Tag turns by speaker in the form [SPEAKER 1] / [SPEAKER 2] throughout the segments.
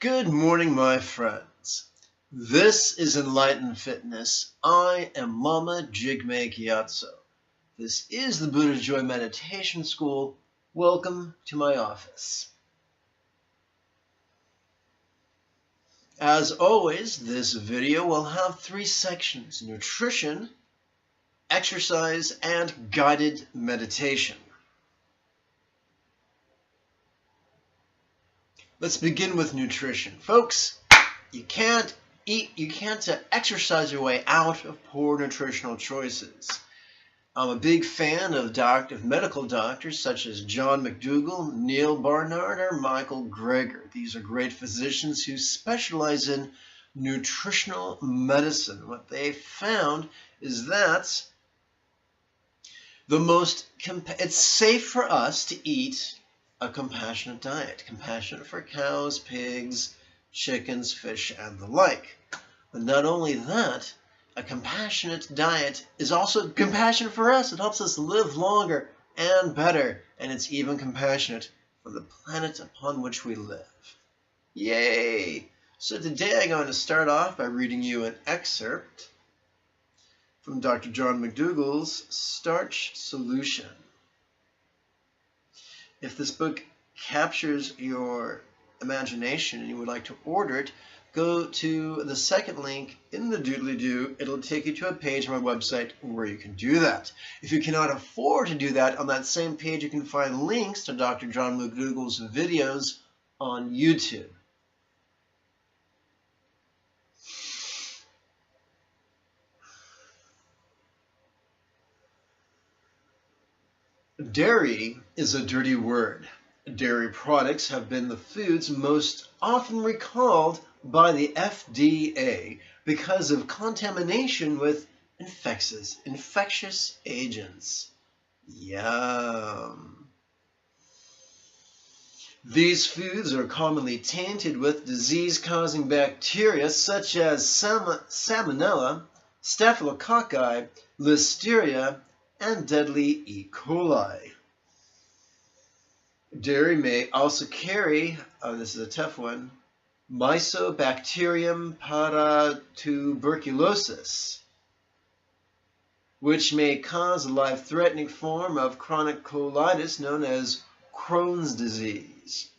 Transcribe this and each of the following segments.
[SPEAKER 1] Good morning, my friends. This is Enlightened Fitness. I am Lama Jigme Gyatso. This is the Buddha Joy Meditation School. Welcome to my office. As always, this video will have three sections: nutrition, exercise, and guided meditation. Let's begin with nutrition. Folks, you can't exercise your way out of poor nutritional choices. I'm a big fan of medical doctors such as John McDougall, Neil Barnard, or Michael Greger. These are great physicians who specialize in nutritional medicine. What they found is that it's safe for us to eat a compassionate diet, compassionate for cows, pigs, chickens, fish, and the like. But not only that, a compassionate diet is also compassionate for us. It helps us live longer and better, and it's even compassionate for the planet upon which we live. Yay! So today I'm going to start off by reading you an excerpt from Dr. John McDougall's Starch Solution. If this book captures your imagination and you would like to order it, go to the second link in the doodly-doo. It'll take you to a page on my website where you can do that. If you cannot afford to do that, on that same page you can find links to Dr. John McDougall's videos on YouTube. Dairy is a dirty word. Dairy products have been the foods most often recalled by the FDA because of contamination with infectious agents. Yum. These foods are commonly tainted with disease-causing bacteria such as Salmonella, Staphylococci, Listeria, and deadly E. coli. Dairy may also carry, this is a tough one, Mycobacterium paratuberculosis, which may cause a life-threatening form of chronic colitis known as Crohn's disease.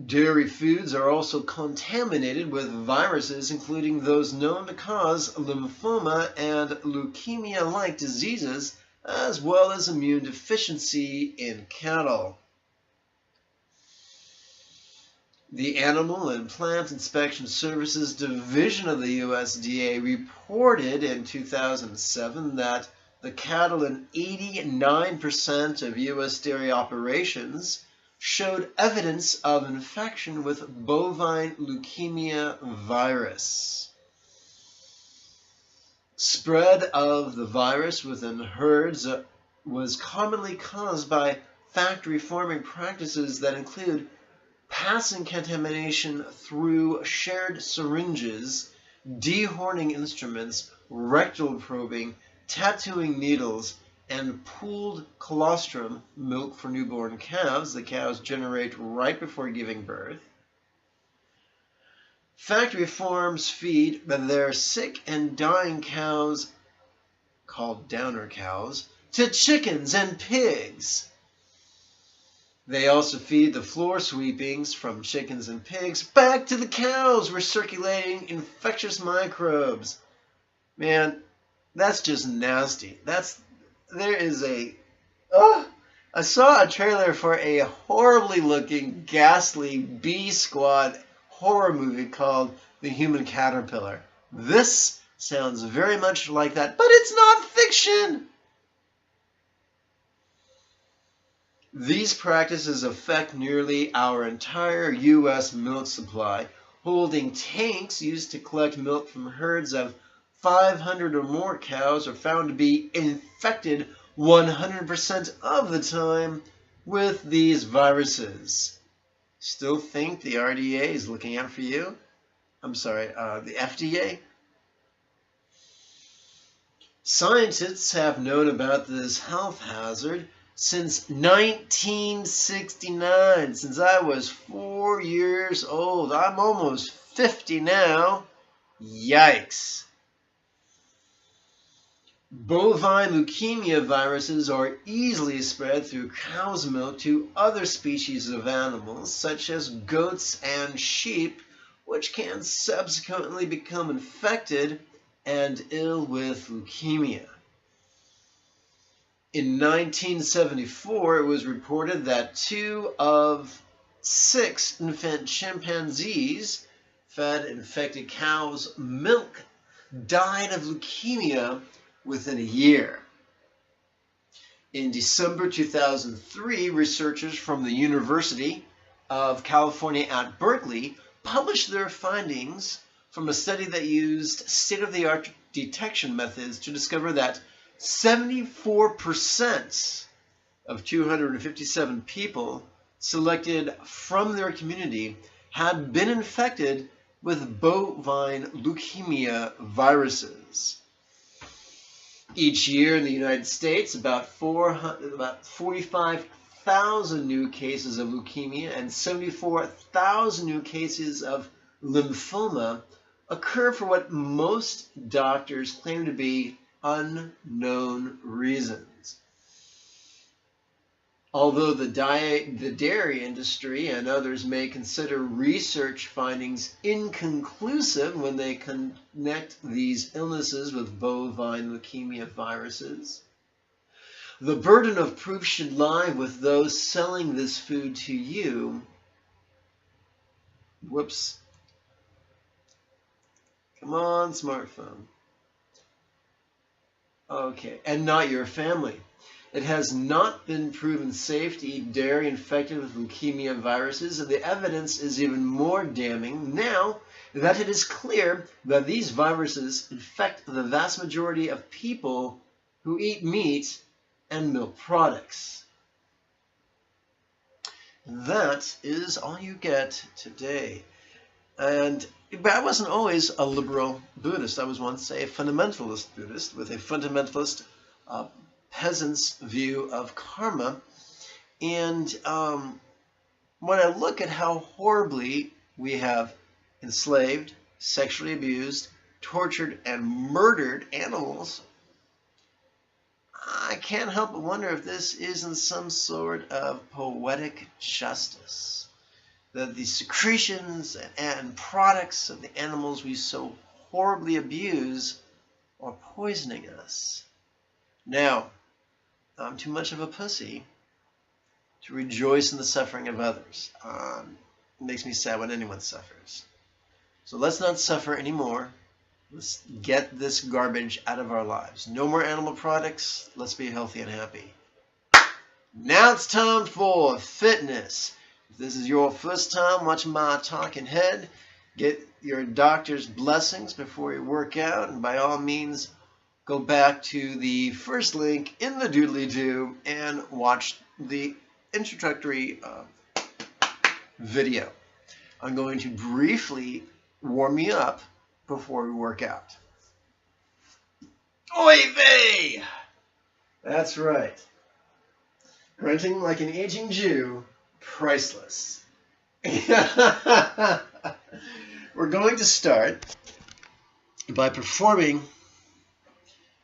[SPEAKER 1] Dairy foods are also contaminated with viruses, including those known to cause lymphoma and leukemia-like diseases, as well as immune deficiency in cattle. The Animal and Plant Inspection Services Division of the USDA reported in 2007 that the cattle in 89% of U.S. dairy operations showed evidence of infection with bovine leukemia virus. Spread of the virus within herds was commonly caused by factory farming practices that include passing contamination through shared syringes, dehorning instruments, rectal probing, tattooing needles, and pooled colostrum, milk for newborn calves, the cows generate right before giving birth. Factory farms feed their sick and dying cows, called downer cows, to chickens and pigs. They also feed the floor sweepings from chickens and pigs back to the cows, recirculating infectious microbes. Man, that's just nasty. I saw a trailer for a horribly looking, ghastly B-squad horror movie called The Human Caterpillar. This sounds very much like that, but it's not fiction. These practices affect nearly our entire U.S. milk supply. Holding tanks used to collect milk from herds of 500 or more cows are found to be infected 100% of the time with these viruses. Still think the RDA is looking out for you? I'm sorry, the FDA? Scientists have known about this health hazard since 1969, since I was 4 4 years old. I'm almost 50 now. Yikes. Bovine leukemia viruses are easily spread through cow's milk to other species of animals, such as goats and sheep, which can subsequently become infected and ill with leukemia. In 1974, it was reported that 2 of 6 infant chimpanzees fed infected cow's milk died of leukemia within a year. In December 2003, researchers from the University of California at Berkeley published their findings from a study that used state-of-the-art detection methods to discover that 74% of 257 people selected from their community had been infected with bovine leukemia viruses. Each year in the United States, about 45,000 new cases of leukemia and 74,000 new cases of lymphoma occur for what most doctors claim to be unknown reasons. Although the dairy industry and others may consider research findings inconclusive when they connect these illnesses with bovine leukemia viruses, the burden of proof should lie with those selling this food to you. Whoops. Come on, smartphone. Okay, and not your family. It has not been proven safe to eat dairy infected with leukemia viruses, and the evidence is even more damning now that it is clear that these viruses infect the vast majority of people who eat meat and milk products. That is all you get today. But I wasn't always a liberal Buddhist. I was once a fundamentalist Buddhist with a fundamentalist peasant's view of karma. And when I look at how horribly we have enslaved, sexually abused, tortured, and murdered animals, I can't help but wonder if this isn't some sort of poetic justice. That the secretions and products of the animals we so horribly abuse are poisoning us. Now, I'm too much of a pussy to rejoice in the suffering of others. It makes me sad when anyone suffers. So let's not suffer anymore. Let's get this garbage out of our lives. No more animal products. Let's be healthy and happy. Now it's time for fitness. If this is your first time watching my talking head, get your doctor's blessings before you work out, and by all means, go back to the first link in the doodly-doo and watch the introductory video. I'm going to briefly warm you up before we work out. Oy vey! That's right. Grunting like an aging Jew, priceless. We're going to start by performing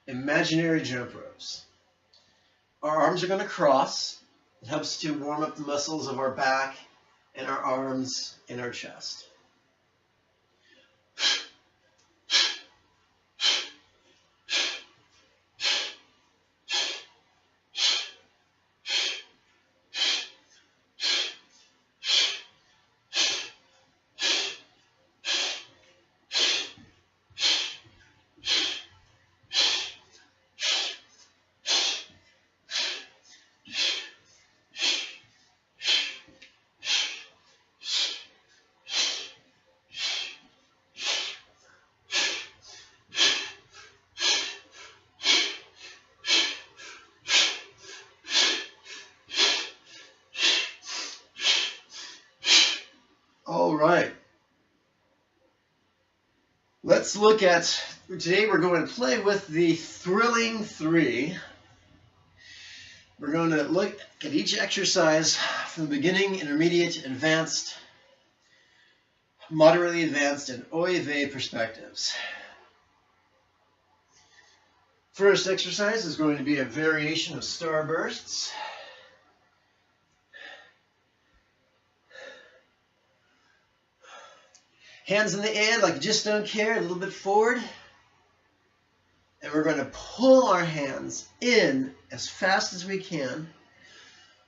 [SPEAKER 1] imaginary jump ropes. Our arms are going to cross. It helps to warm up the muscles of our back and our arms and our chest. All right. Let's look at, today we're going to play with the thrilling 3. We're going to look at each exercise from beginning, intermediate, advanced, Moderately advanced and OEV perspectives. First exercise is going to be a variation of starbursts. Hands in the air like you just don't care, a little bit forward. And we're going to pull our hands in as fast as we can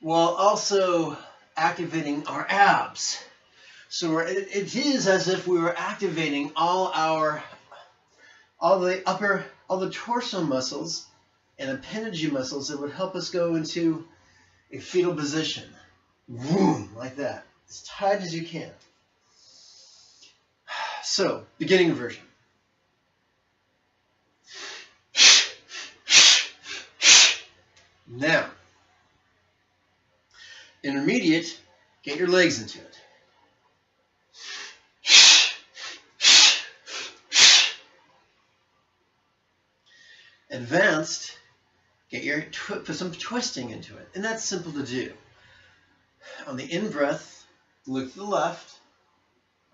[SPEAKER 1] while also activating our abs. So it is as if we were activating all the torso muscles and appendage muscles that would help us go into a fetal position. Boom, like that. As tight as you can. So, beginning version. Now, intermediate, get your legs into it. Advanced, put some twisting into it. And that's simple to do. On the in-breath, look to the left.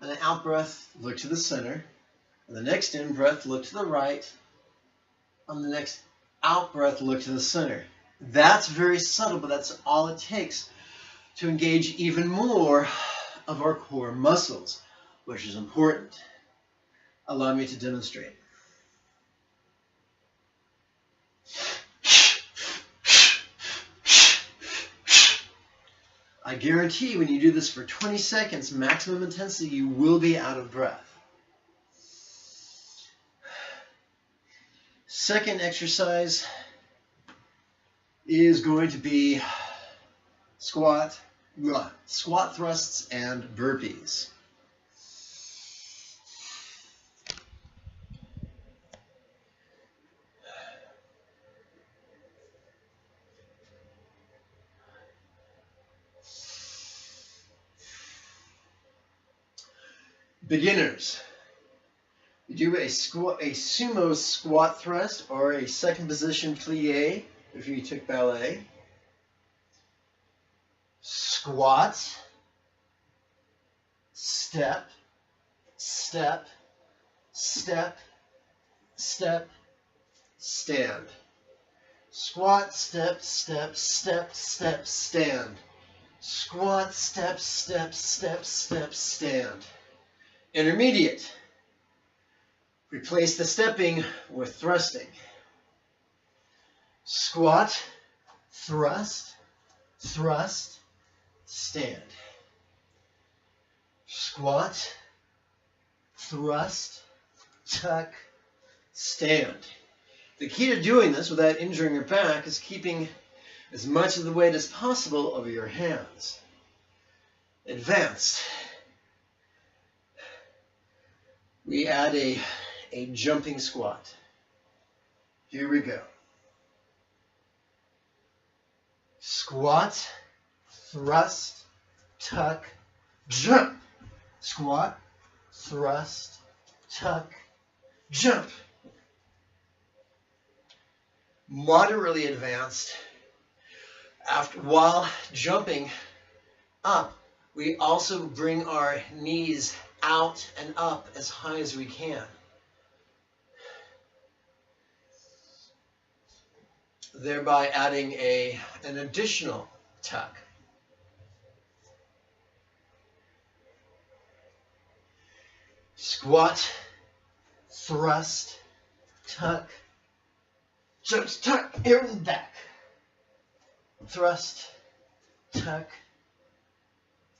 [SPEAKER 1] On the out-breath, look to the center. On the next in-breath, look to the right. On the next out-breath, look to the center. That's very subtle, but that's all it takes to engage even more of our core muscles, which is important. Allow me to demonstrate. I guarantee when you do this for 20 seconds, maximum intensity, you will be out of breath. Second exercise is going to be squat thrusts and burpees. Beginners, you do a sumo squat thrust or a second position plie if you took ballet. Squat, step, step, step, step, stand. Squat, step, step, step, step, stand. Squat, step, step, step, step, stand. Intermediate. Replace the stepping with thrusting. Squat, thrust, thrust, stand. Squat, thrust, tuck, stand. The key to doing this without injuring your back is keeping as much of the weight as possible over your hands. Advanced. We add a jumping squat. Here we go. Squat, thrust, tuck, jump. Squat, thrust, tuck, jump. Moderately advanced. While jumping up, we also bring our knees out and up as high as we can. Thereby adding an additional tuck. Squat, thrust, tuck, jump, tuck, here and back. Thrust, tuck,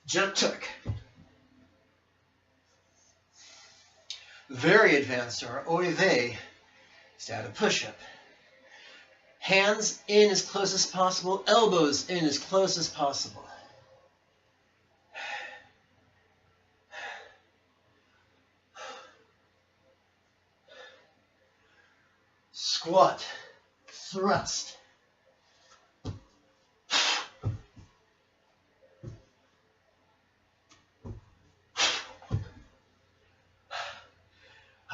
[SPEAKER 1] jump, tuck. Very advanced, or OEV, is to add a push-up. Hands in as close as possible, elbows in as close as possible. Squat, thrust.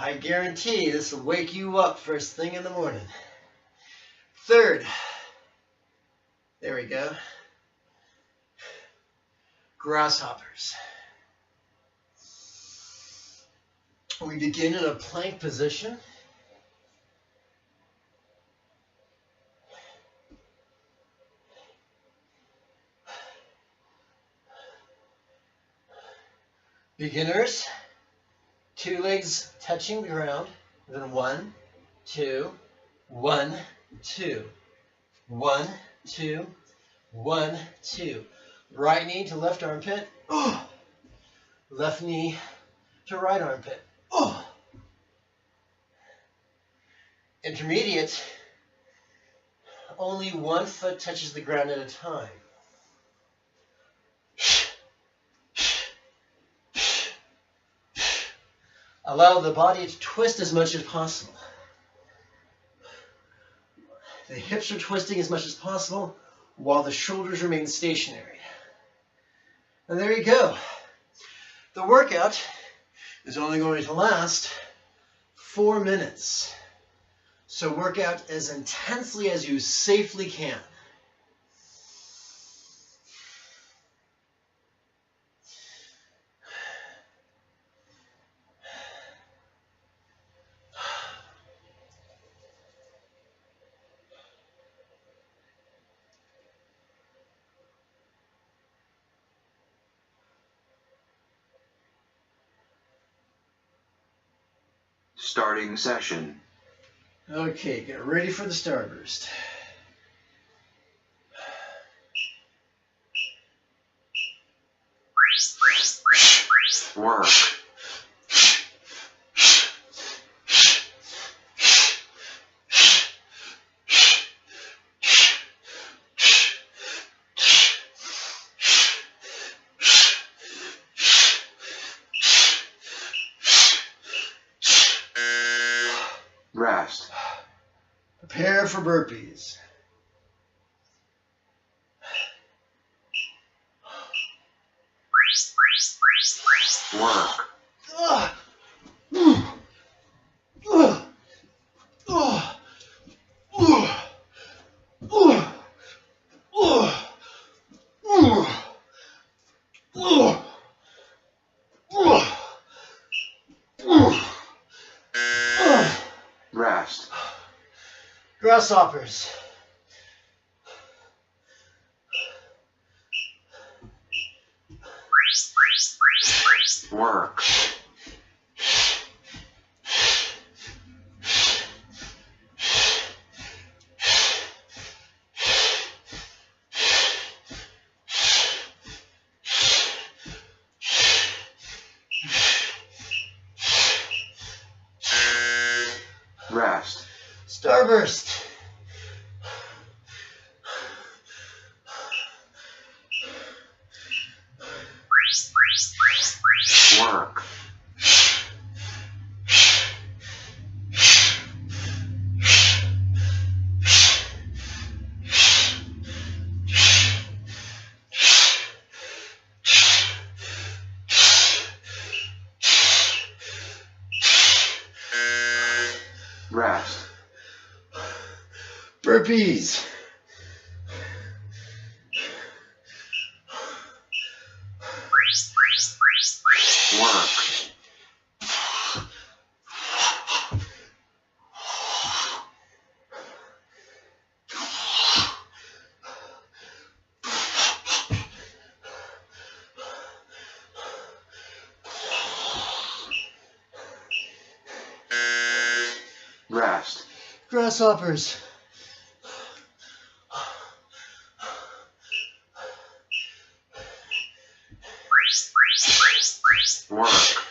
[SPEAKER 1] I guarantee this will wake you up first thing in the morning. Third, there we go, grasshoppers. We begin in a plank position. Beginners, 2 legs touching the ground. Then 1, 2, 1, 2, 1, 2, 1, 2. Right knee to left armpit. Left knee to right armpit. Intermediate, only 1 foot touches the ground at a time. Allow the body to twist as much as possible. The hips are twisting as much as possible while the shoulders remain stationary. And there you go. The workout is only going to last 4 minutes. So work out as intensely as you safely can.
[SPEAKER 2] Starting session.
[SPEAKER 1] Okay, get ready for the starburst.
[SPEAKER 2] Work. Rest.
[SPEAKER 1] Prepare for burpees.
[SPEAKER 2] Work. Rest.
[SPEAKER 1] Grasshoppers.
[SPEAKER 2] Work. Rest.
[SPEAKER 1] Starburst.
[SPEAKER 2] Work. Rest.
[SPEAKER 1] Burpees.
[SPEAKER 2] Work. Rest.
[SPEAKER 1] Grasshoppers.
[SPEAKER 2] Work.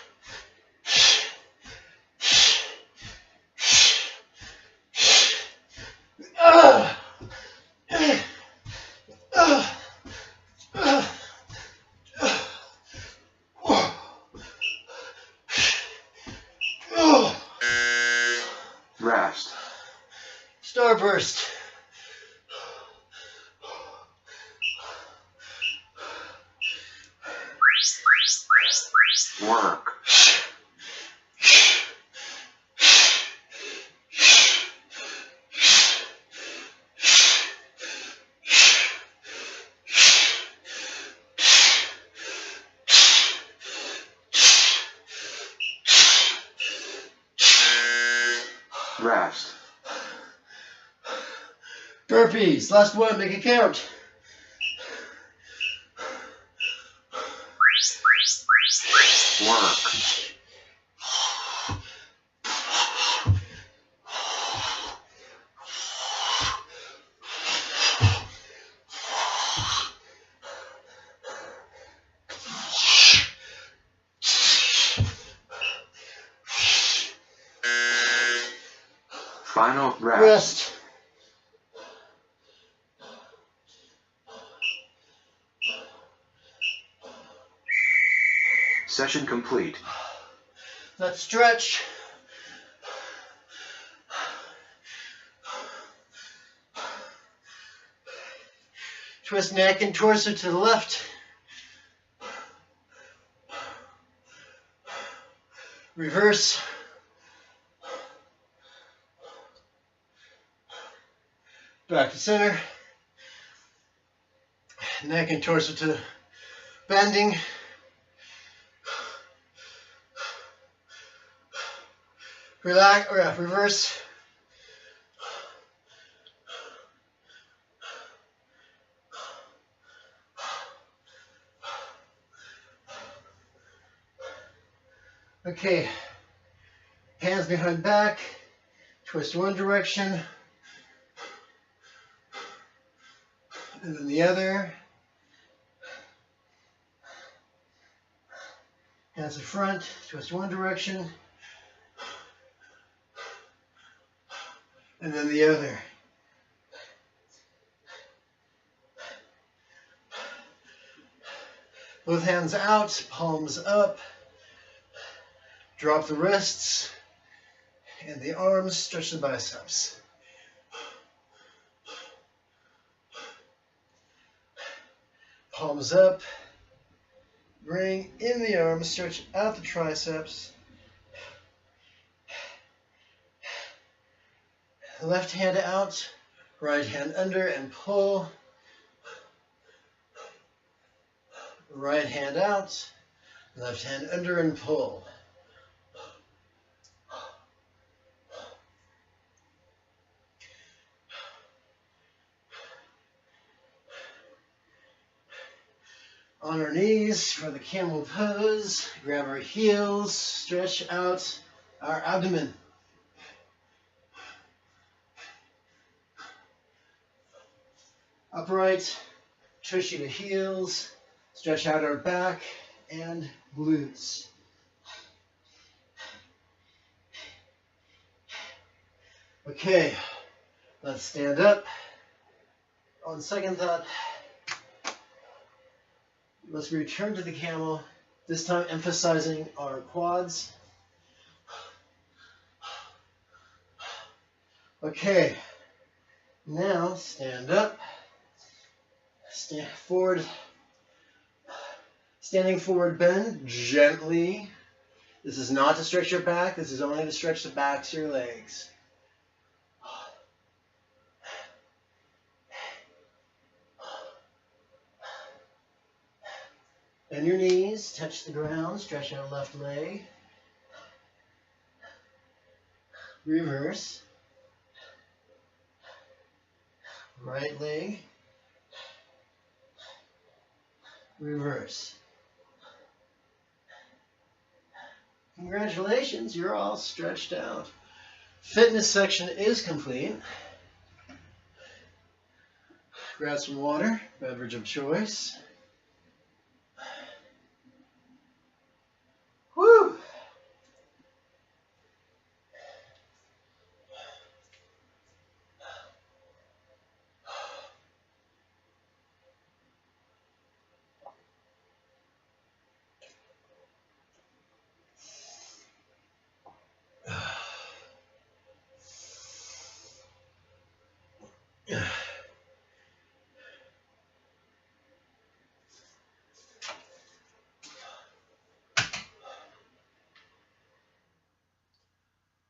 [SPEAKER 2] Rest.
[SPEAKER 1] Starburst.
[SPEAKER 2] Work. Rest.
[SPEAKER 1] Burpees. Last one. Make it count.
[SPEAKER 2] Work. Final rest.
[SPEAKER 1] Rest.
[SPEAKER 2] Session complete.
[SPEAKER 1] Let's stretch. Twist neck and torso to the left. Reverse. Back to center. Neck and torso to bending. Relax, or reverse. Okay, hands behind back, twist one direction, and then the other. Hands in front, twist one direction, and then the other. Both hands out, palms up. Drop the wrists and the arms, stretch the biceps. Palms up. Bring in the arms, stretch out the triceps. Left hand out, right hand under and pull. Right hand out, left hand under and pull. On our knees for the camel pose, grab our heels, stretch out our abdomen. Upright, tushy to heels, stretch out our back and glutes. Okay, let's stand up. On second thought, let's return to the camel, this time emphasizing our quads. Okay, now stand up, stand forward, standing forward bend gently. This is not to stretch your back, this is only to stretch the backs of your legs. Bend your knees, touch the ground, stretch out left leg. Reverse. Right leg. Reverse. Congratulations, you're all stretched out. Fitness section is complete. Grab some water, beverage of choice. Woo!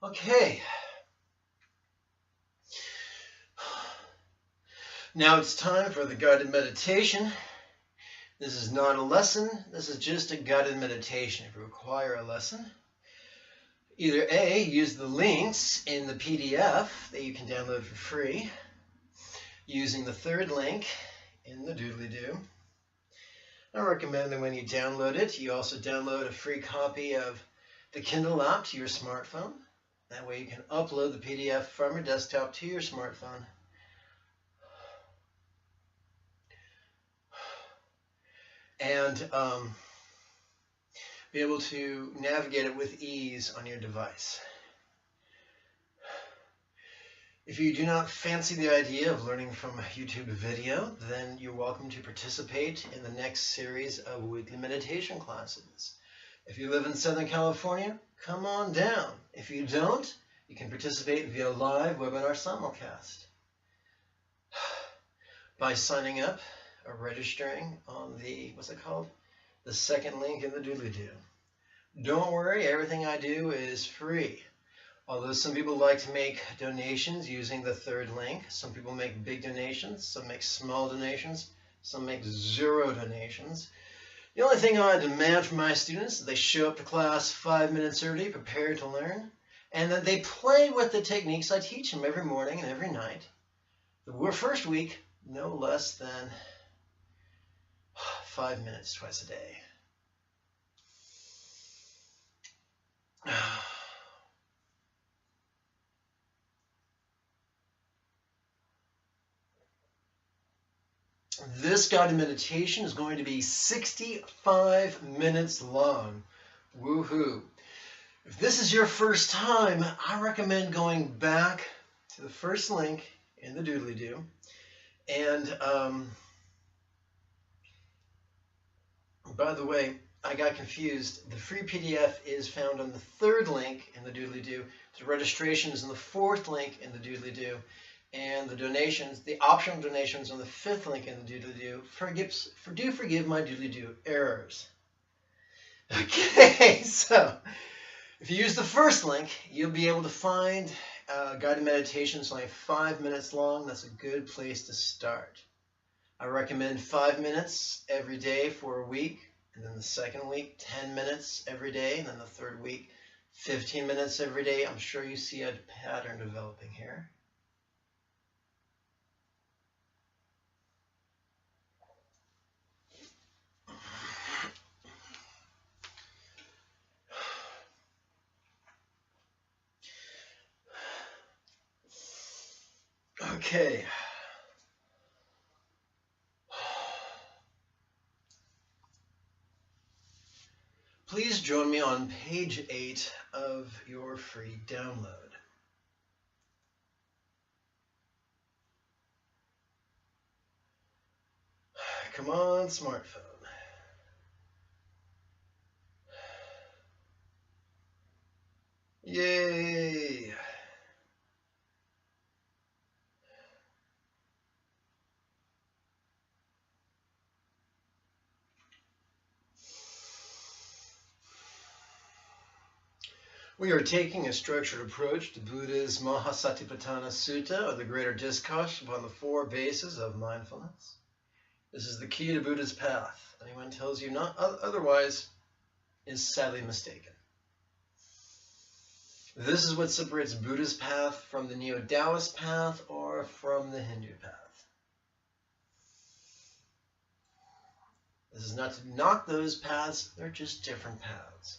[SPEAKER 1] Okay. Now it's time for the guided meditation. This is not a lesson. This is just a guided meditation. If you require a lesson, Either A, use the links in the PDF that you can download for free, using the third link in the doodly-doo. I recommend that when you download it, you also download a free copy of the Kindle app to your smartphone. That way you can upload the PDF from your desktop to your smartphone. And be able to navigate it with ease on your device. If you do not fancy the idea of learning from YouTube video, then you're welcome to participate in the next series of weekly meditation classes. If you live in Southern California, come on down. If you don't, you can participate via live webinar simulcast by signing up or registering on the, what's it called? The second link in the doodly-doo. Don't worry, everything I do is free. Although some people like to make donations using the third link. Some people make big donations, some make small donations, some make 0 donations. The only thing I demand from my students is that they show up to class 5 minutes early, prepared to learn, and that they play with the techniques I teach them every morning and every night. The first week, no less than 5 minutes twice a day. This guided meditation is going to be 65 minutes long. Woohoo! If this is your first time, I recommend going back to the first link in the doodly-doo. And by the way, I got confused. The free PDF is found on the third link in the doodly-doo. The registration is in the fourth link in the doodly-doo. And the donations, the optional donations on the fifth link in the doodly-doo. Do forgive my doodly-doo errors. Okay, so if you use the first link, you'll be able to find guided meditations only 5 minutes long. That's a good place to start. I recommend 5 minutes every day for a week. And then the second week, 10 minutes every day. And then the third week, 15 minutes every day. I'm sure you see a pattern developing here. Okay. Please join me on page 8 of your free download. Come on, smartphone. Yay! We are taking a structured approach to Buddha's Mahasatipatthana Sutta, or the Greater Discourse upon the 4 bases of mindfulness. This is the key to Buddha's path. Anyone tells you not otherwise is sadly mistaken. This is what separates Buddha's path from the Neo-Taoist path or from the Hindu path. This is not to knock those paths, they're just different paths.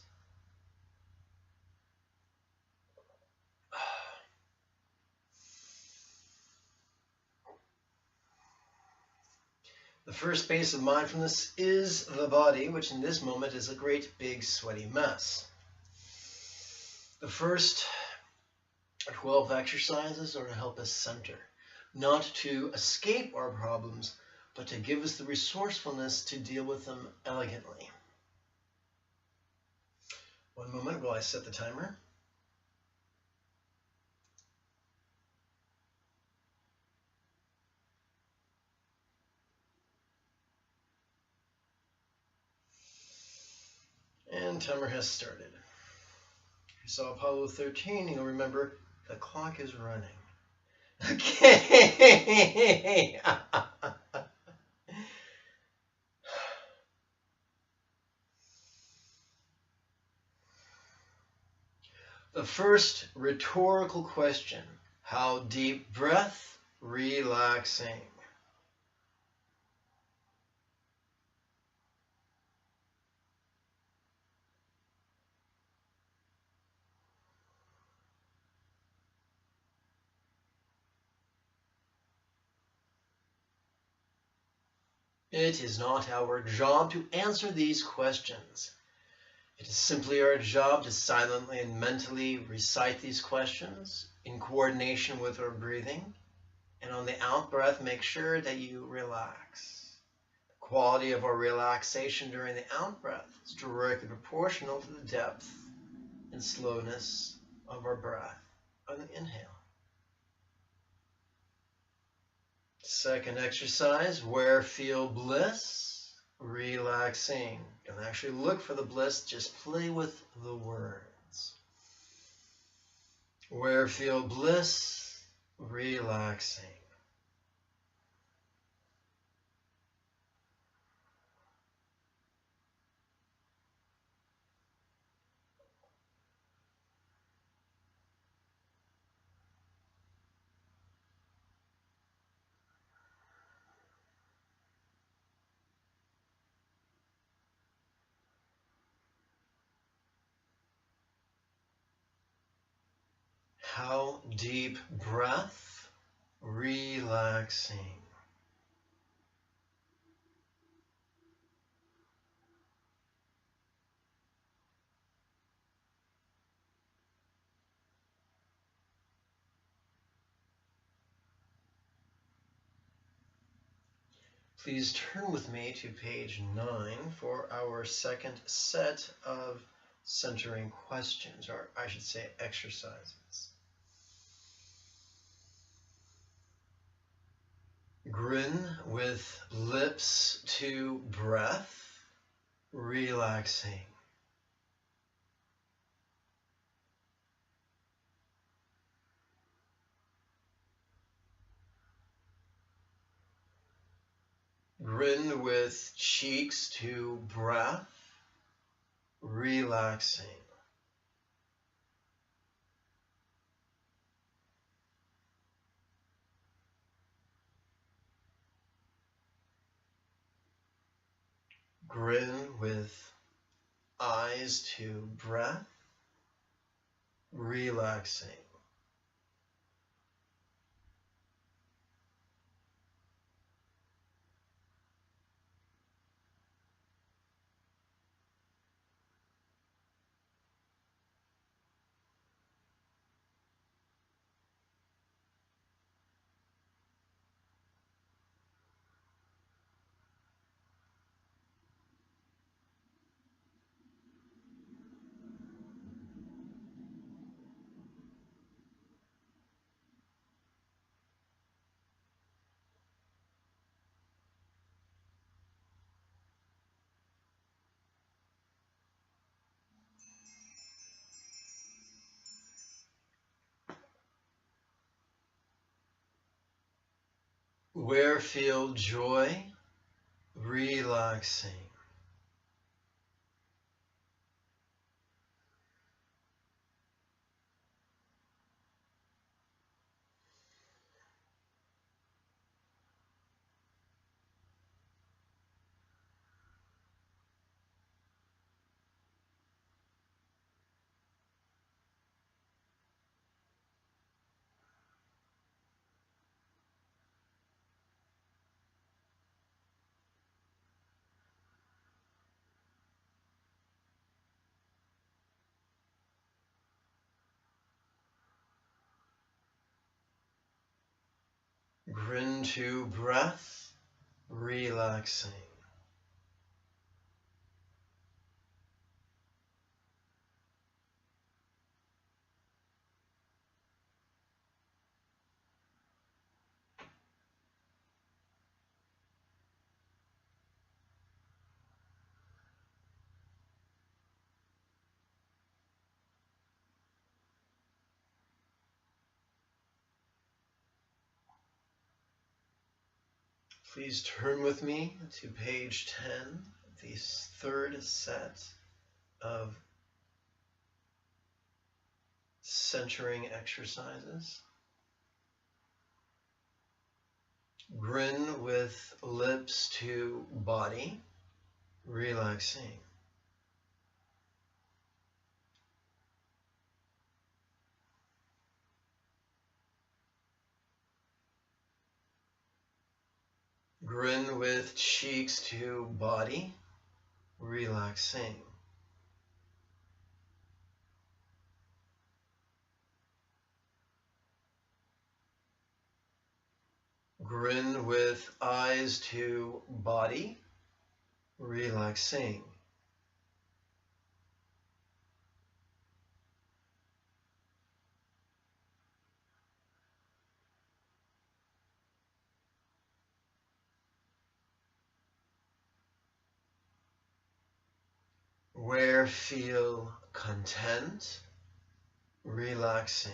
[SPEAKER 1] The first base of mindfulness is the body, which in this moment is a great big sweaty mess. The first 12 exercises are to help us center, not to escape our problems, but to give us the resourcefulness to deal with them elegantly. One moment while I set the timer. And timer has started. If you saw Apollo 13, you'll remember the clock is running. Okay. The first rhetorical question, how deep breath? Relaxing. It is not our job to answer these questions. It is simply our job to silently and mentally recite these questions in coordination with our breathing, and on the out breath, make sure that you relax. The quality of our relaxation during the out breath is directly proportional to the depth and slowness of our breath on the inhale. Second exercise, where feel bliss? Relaxing. Don't actually look for the bliss, just play with the words. Where feel bliss? Relaxing. How deep breath? Relaxing. Please turn with me to page 9 for our second set of centering questions, or I should say exercises. Grin with lips to breath, relaxing. Grin with cheeks to breath, relaxing. Grin with eyes to breath, relaxing. Where feel joy? Relaxing. Grin to breath, relaxing. Please turn with me to page 10, the third set of centering exercises. Grin with lips to body, relaxing. Grin with cheeks to body, relaxing. Grin with eyes to body, relaxing. Where feel content, relaxing.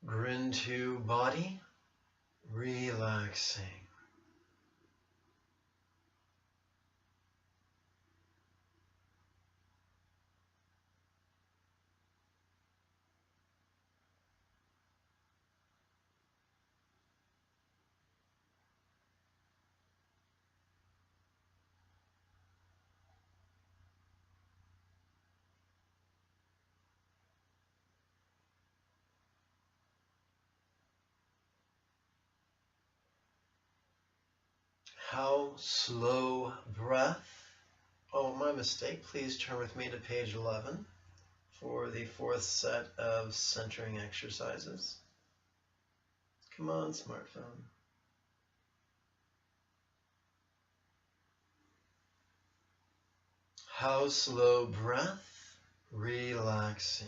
[SPEAKER 1] Grin to body, relaxing. How slow breath. Oh, my mistake. Please turn with me to page 11 for the fourth set of centering exercises. Come on, smartphone. How slow breath, relaxing.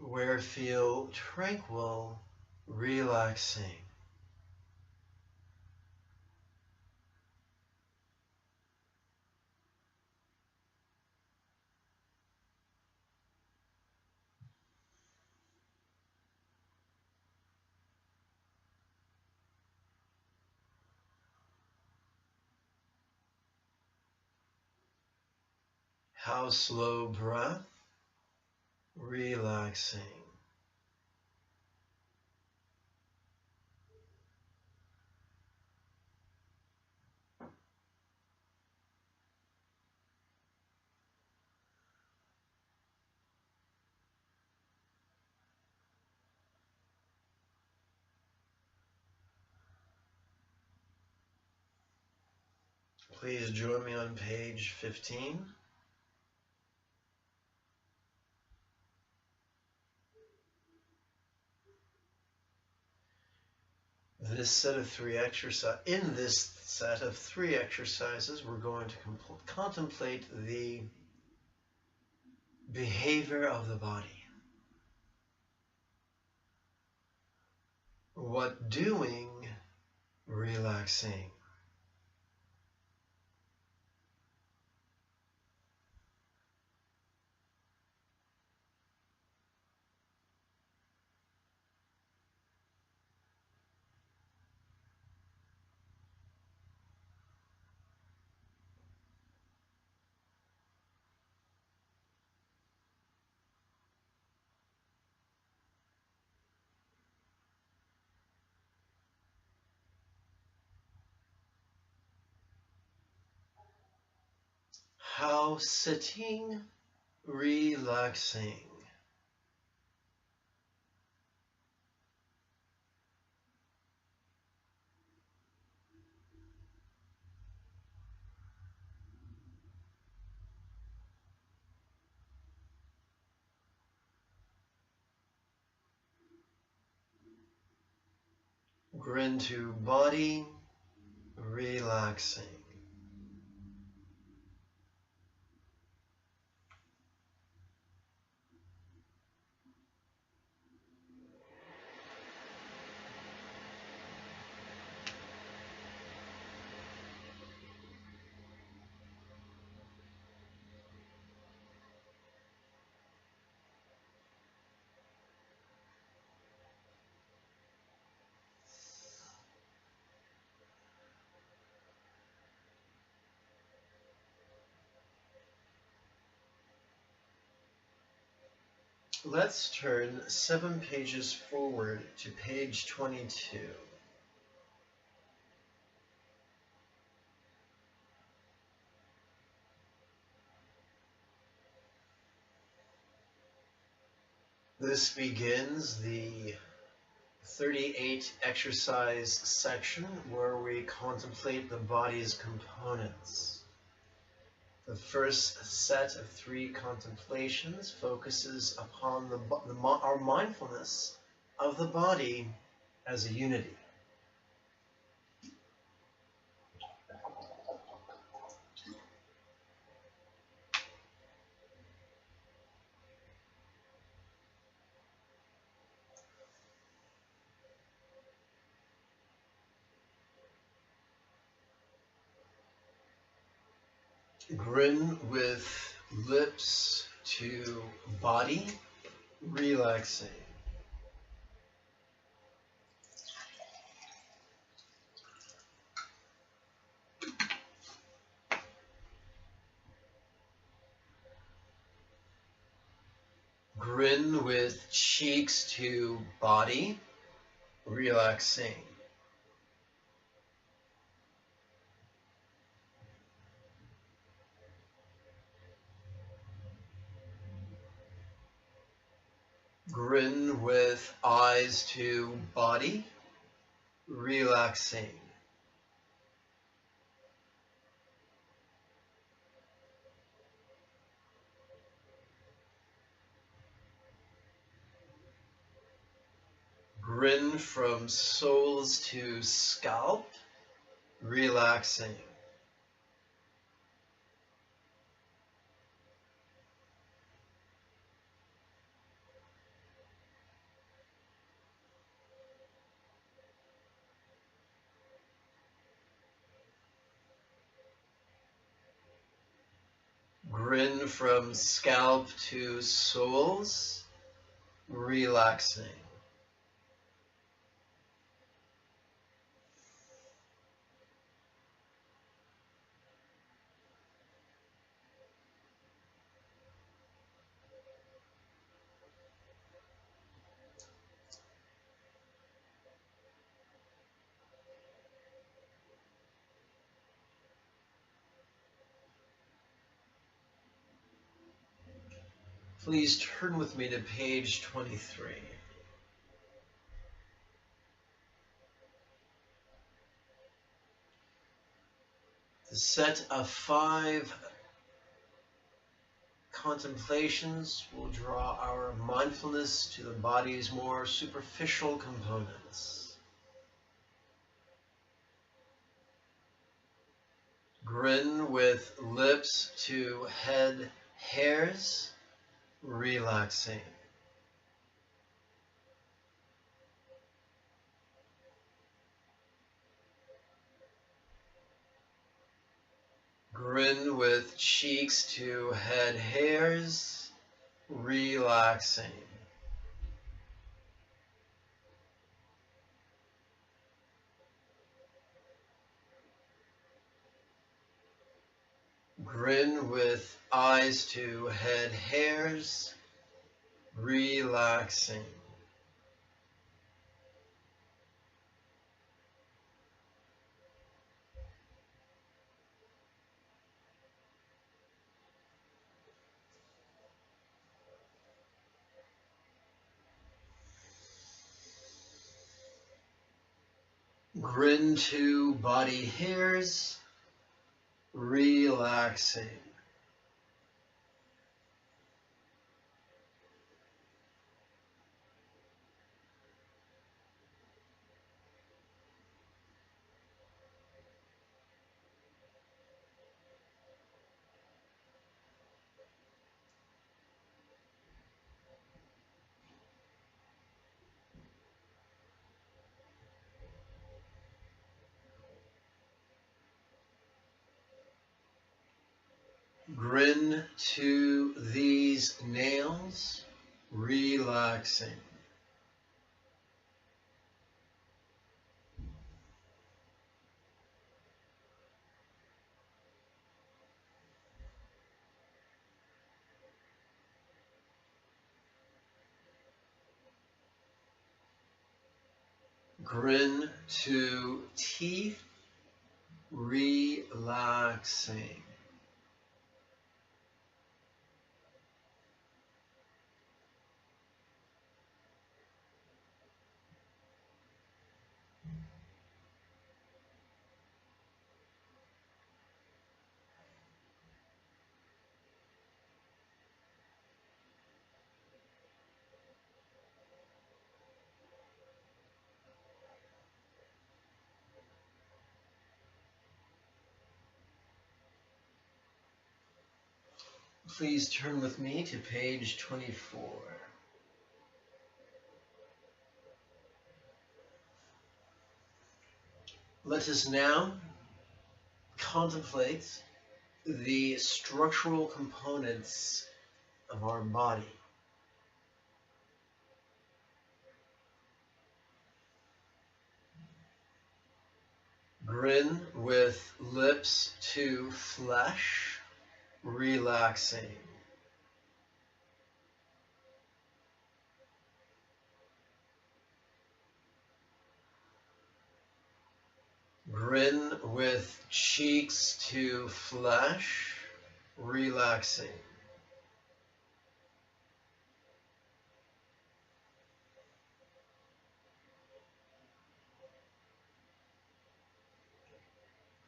[SPEAKER 1] Where feel tranquil, relaxing. How slow breath, relaxing. Please join me on page 15. In this set of three exercises, we're going to contemplate the behavior of the body. What doing, relaxing. How sitting, relaxing. Grin to body, relaxing. Let's turn 7 pages forward to page 22. This begins the 38 exercise section where we contemplate the body's components. The first set of 3 contemplations focuses upon our mindfulness of the body as a unity. Grin with lips to body, relaxing. Grin with cheeks to body, relaxing. Grin with eyes to body, relaxing. Grin from soles to scalp, relaxing. Grin from scalp to soles, relaxing. Please turn with me to page 23. The set of 5 contemplations will draw our mindfulness to the body's more superficial components. Grin with lips to head hairs, relaxing. Grin with cheeks to head hairs, relaxing. Grin with eyes to head hairs, relaxing. Grin to body hairs, relaxing. Grin to these nails, relaxing. Grin to teeth, relaxing. Please turn with me to page 24. Let us now contemplate the structural components of our body. Grin with lips to flesh, relaxing. Grin with cheeks to flesh, relaxing.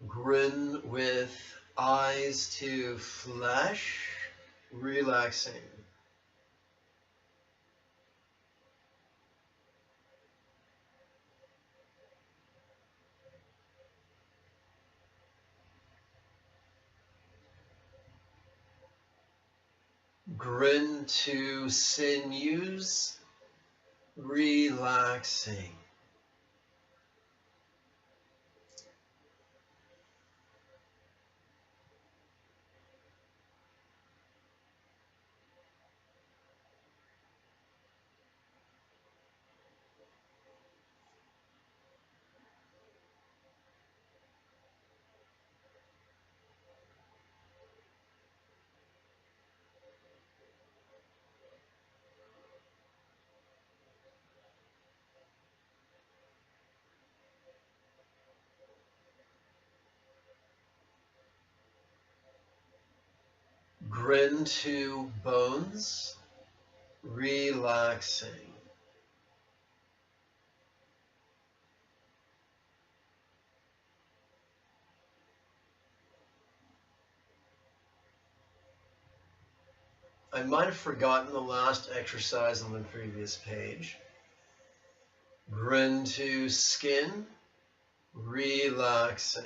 [SPEAKER 1] Grin with eyes to flesh, relaxing. Grin to sinews, relaxing. Grin to bones, relaxing. I might have forgotten the last exercise on the previous page. Grin to skin, relaxing.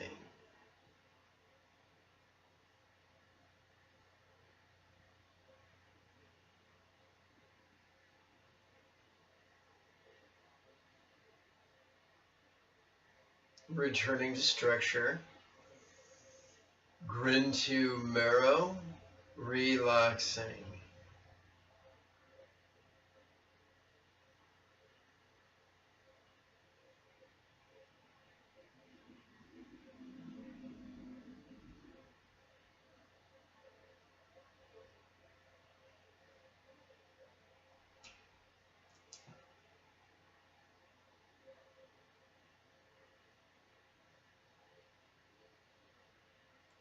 [SPEAKER 1] Returning to structure. Grin to marrow, relaxing.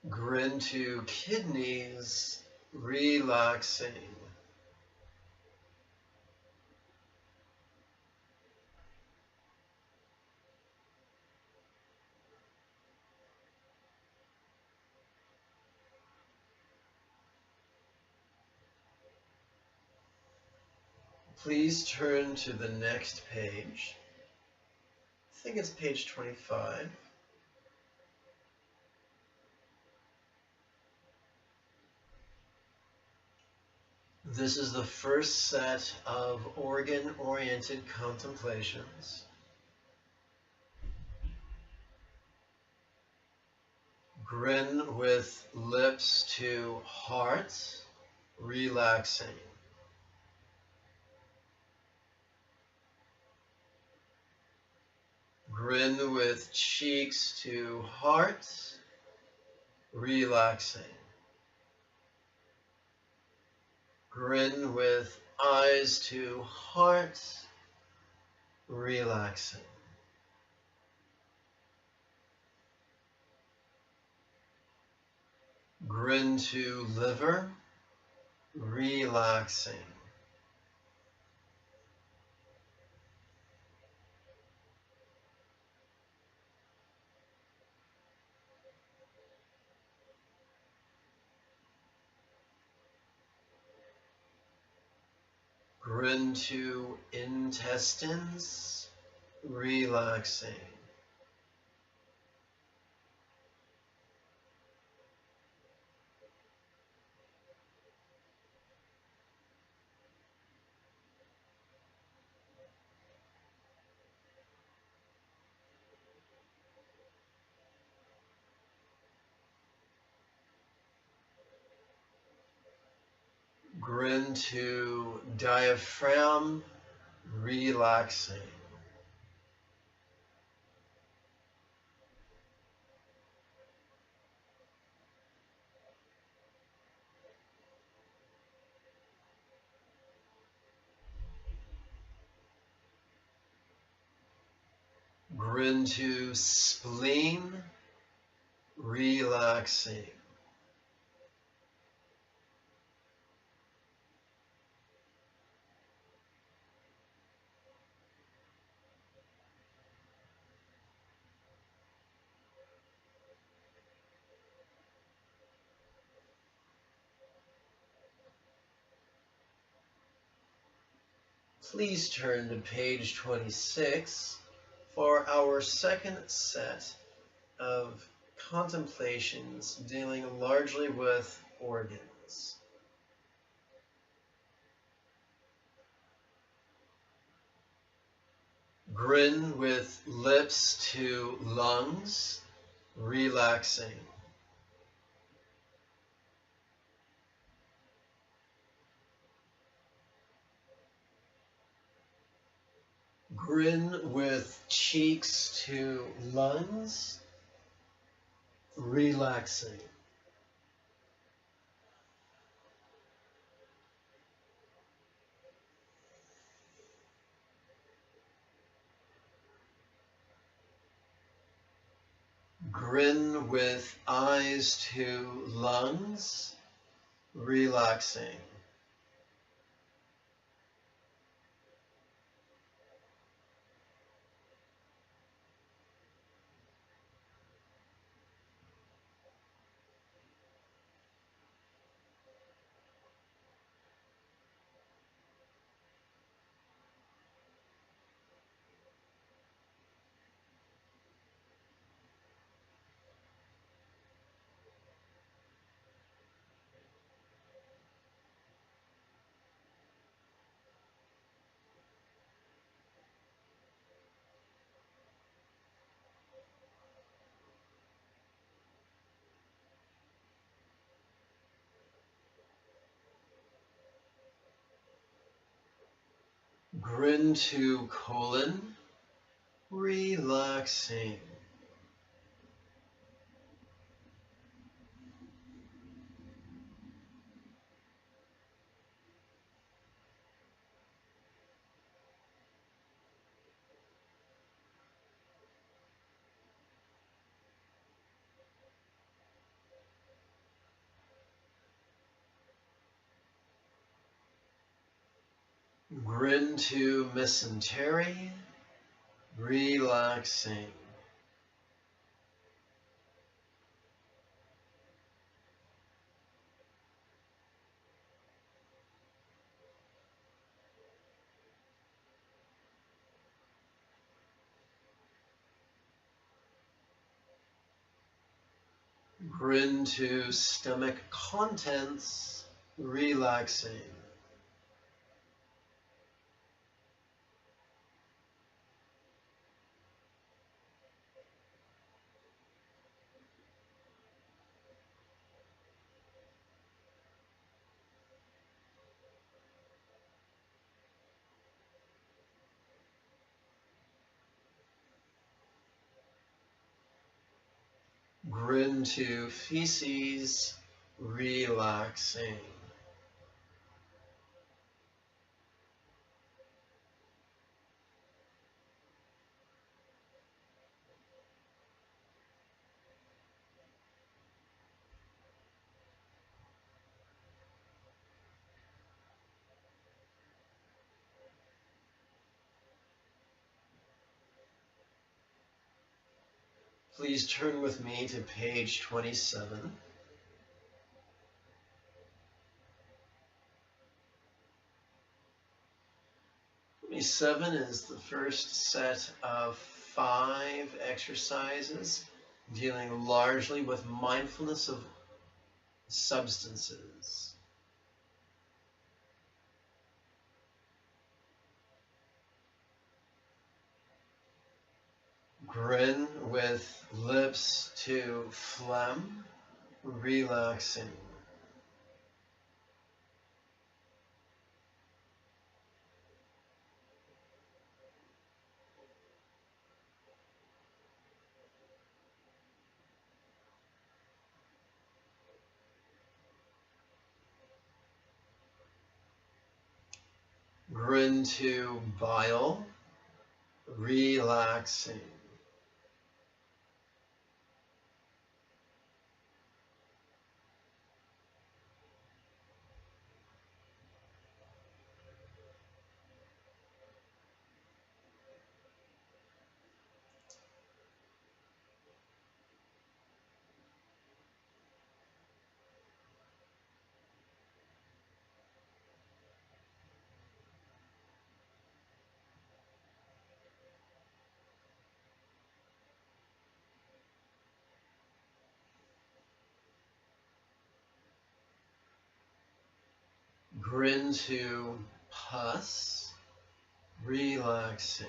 [SPEAKER 1] Grin to kidneys, relaxing. Please turn to the next page. I think it's page 25. This is the first set of organ-oriented contemplations. Grin with lips to heart, relaxing. Grin with cheeks to heart, relaxing. Grin with eyes to heart, relaxing. Grin to liver, relaxing. Grin to intestines, relaxing. Grin to diaphragm, relaxing. Grin to spleen, relaxing. Please turn to page 26 for our second set of contemplations dealing largely with organs. Grin with lips to lungs, relaxing. Grin with cheeks to lungs, relaxing. Grin with eyes to lungs, relaxing. Grin to colon, relaxing. Grin to mesentery, relaxing. Grin to stomach contents, relaxing. Grin to feces, relaxing. Please turn with me to page 27. Seven is the first set of 5 exercises dealing largely with mindfulness of substances. Grin with lips to phlegm, relaxing. Grin to bile, relaxing. Grin to pus, relaxing.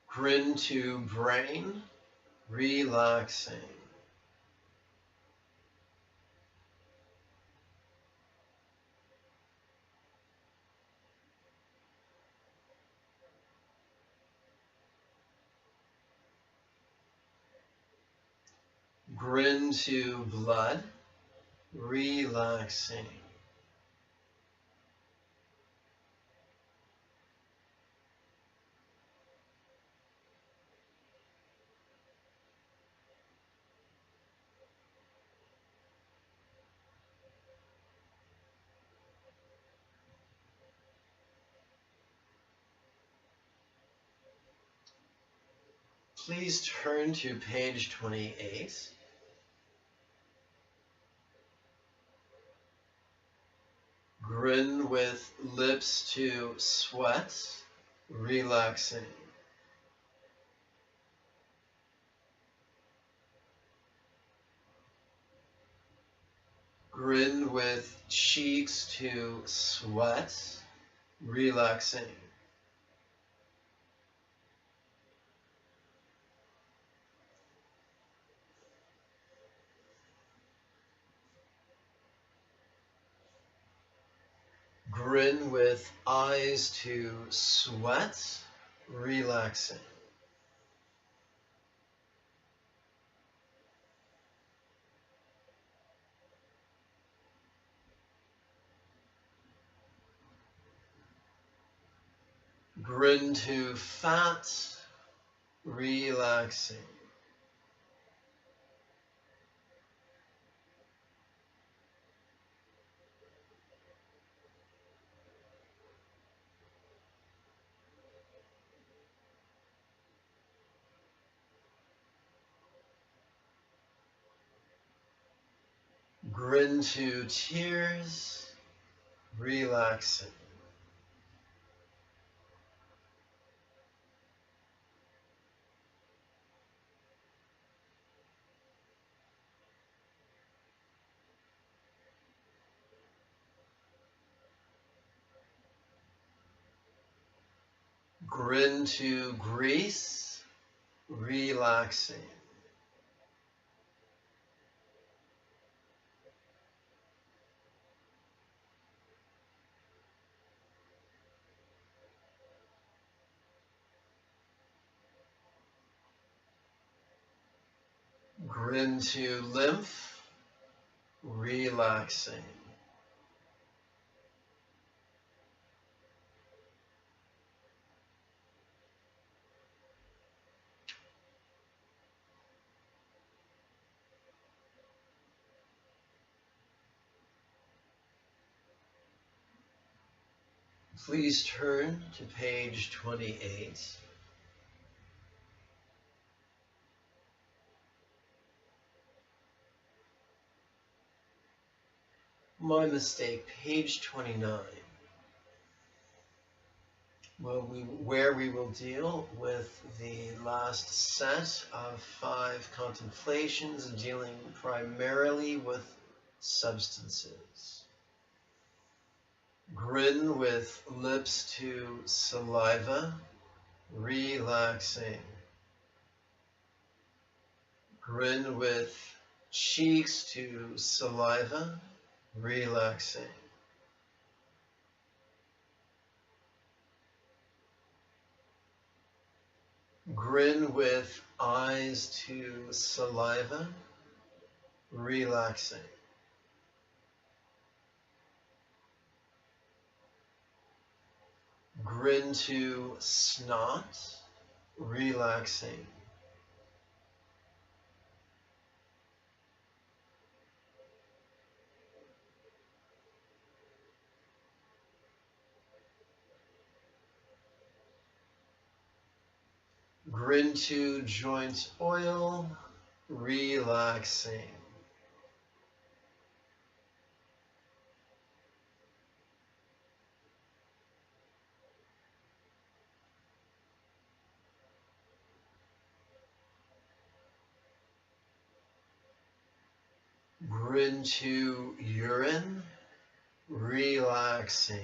[SPEAKER 1] Grin to brain, relaxing. Grin to blood, relaxing. Please turn to page 28. Grin with lips to sweat, relaxing. Grin with cheeks to sweat, relaxing. Grin with eyes to sweat, relaxing. Grin to fat, relaxing. Grin to tears, relaxing. Grin to grease, relaxing. Grin to lymph, relaxing. Please turn to page 28. My mistake, page 29. Where we will deal with the last set of 5 contemplations dealing primarily with substances. Grin with lips to saliva, relaxing. Grin with cheeks to saliva, relaxing. Grin with eyes to saliva, relaxing. Grin to snot, relaxing. Grin to joint oil, relaxing. Grin to urine, relaxing.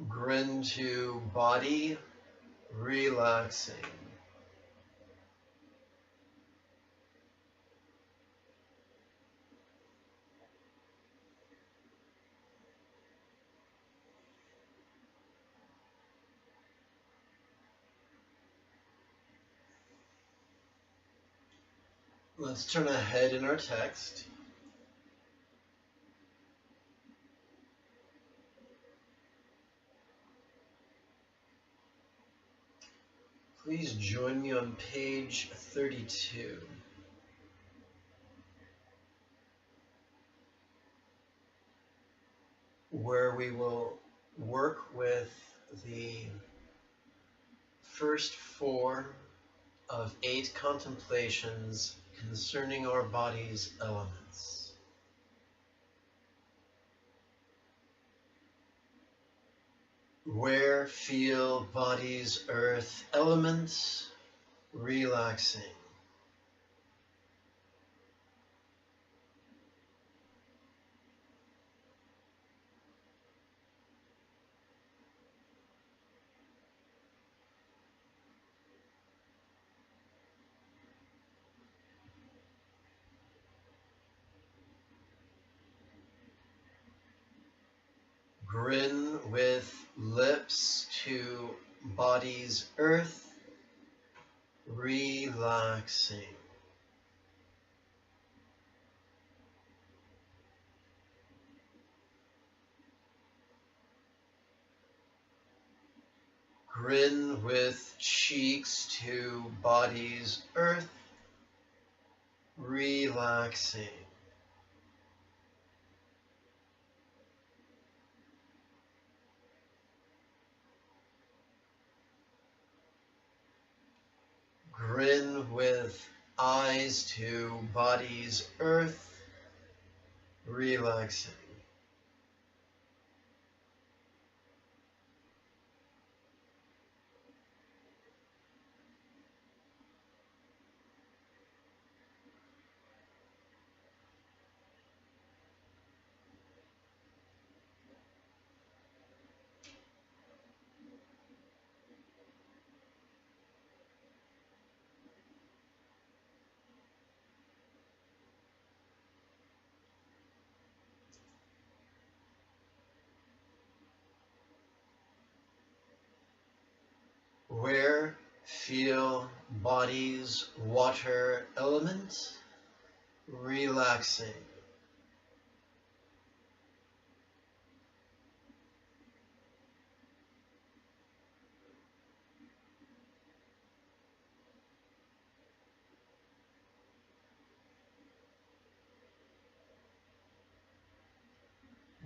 [SPEAKER 1] Grin to body, relaxing. Let's turn ahead in our text. Please join me on page 32, where we will work with the first 4 of 8 contemplations concerning our body's elements. Where feel body's earth elements, relaxing. Grin with lips to body's earth, relaxing. Grin with cheeks to body's earth, relaxing. with eyes to body's earth, relaxing. Where feel body's water element, relaxing.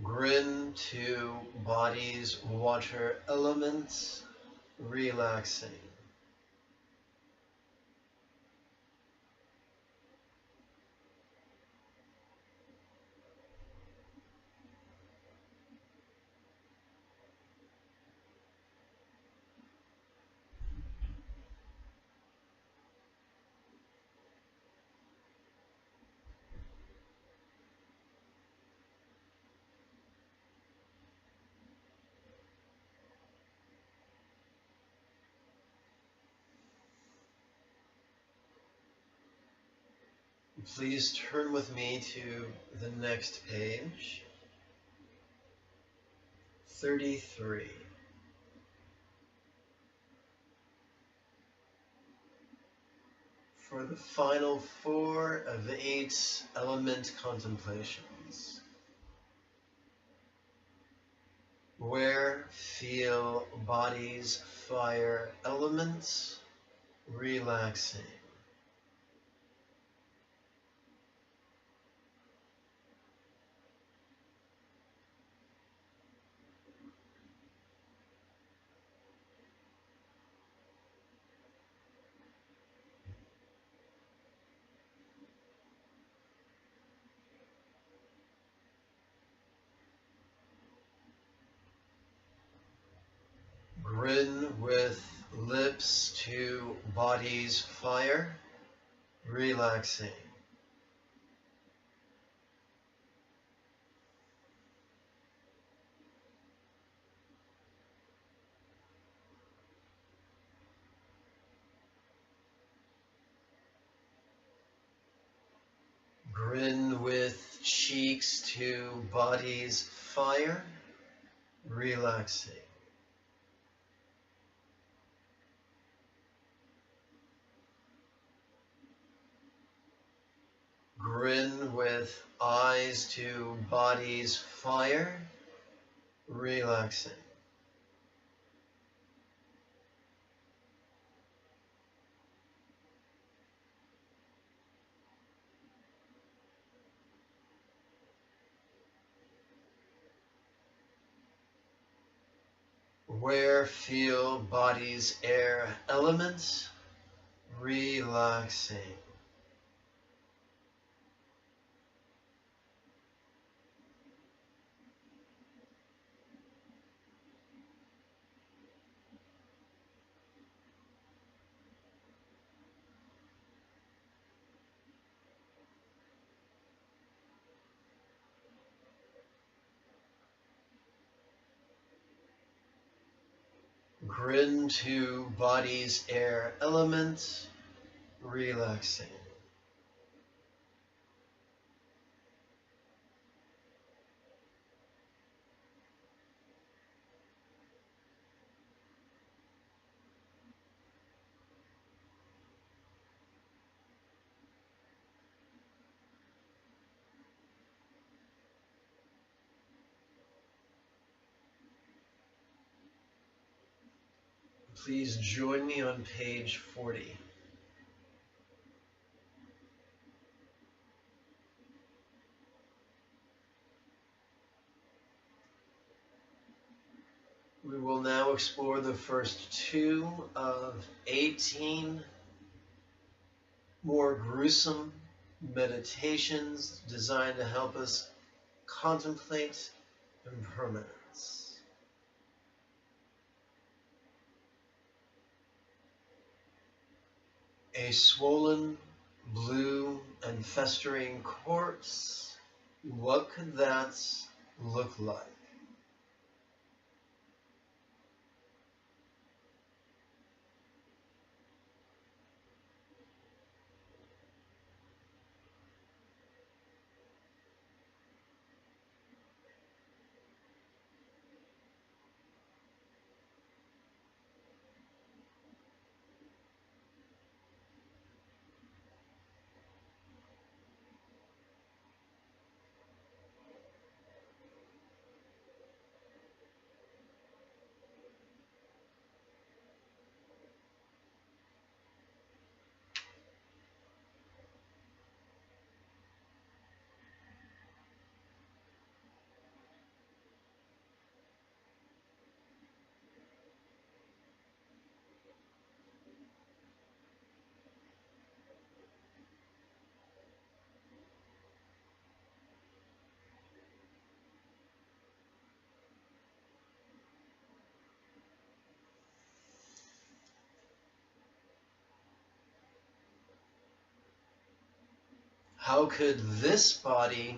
[SPEAKER 1] Grin to body's water element, relaxing. Please turn with me to the next page, 33. For the final 4 of 8 element contemplations. Where feel body's fire elements, relaxing. Grin with lips to body's fire, relaxing. Grin with cheeks to body's fire, relaxing. Grin with eyes to body's fire, relaxing. Where feel body's air elements, relaxing. Grin to body's air elements, relaxing. Please join me on page 40. We will now explore the first 2 of 18 more gruesome meditations designed to help us contemplate impermanence. A swollen, blue, and festering corpse. What could that look like? How could this body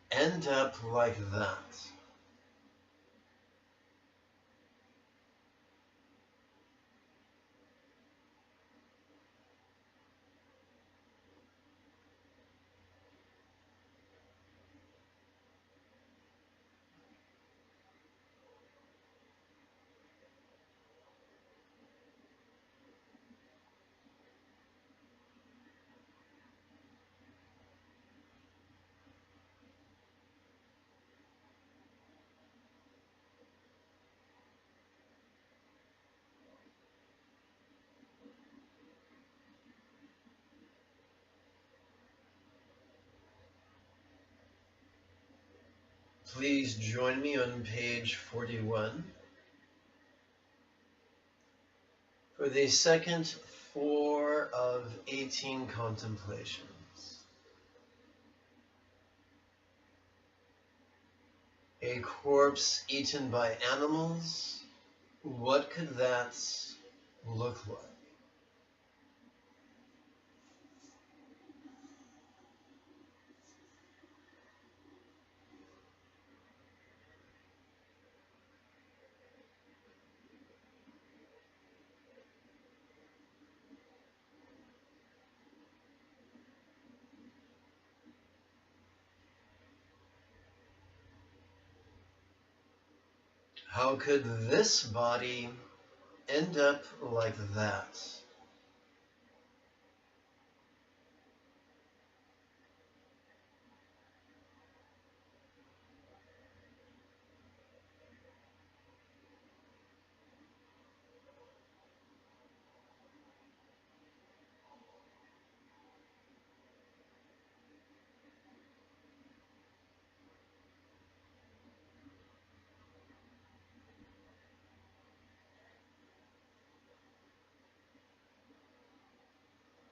[SPEAKER 1] end up like that? Please join me on page 41 for the second 4 of 18 contemplations. A corpse eaten by animals. What could that look like? How could this body end up like that?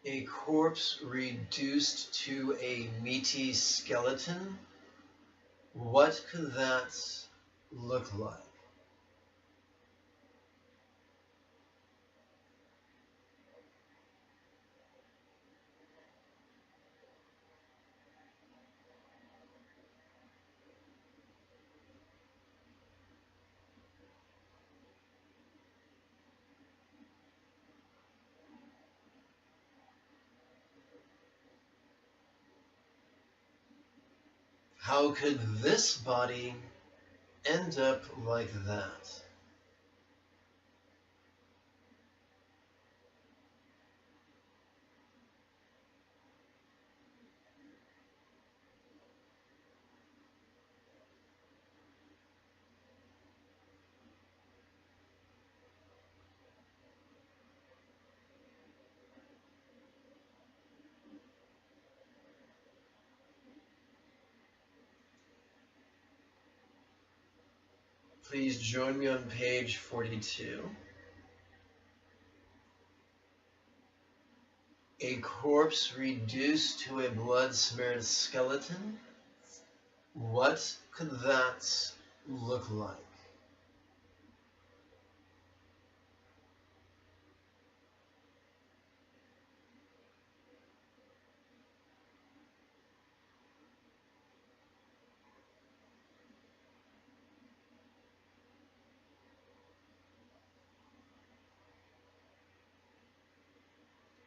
[SPEAKER 1] A corpse reduced to a meaty skeleton. What could that look like? How could this body end up like that? Please join me on page 42. A corpse reduced to a blood-smeared skeleton. What could that look like?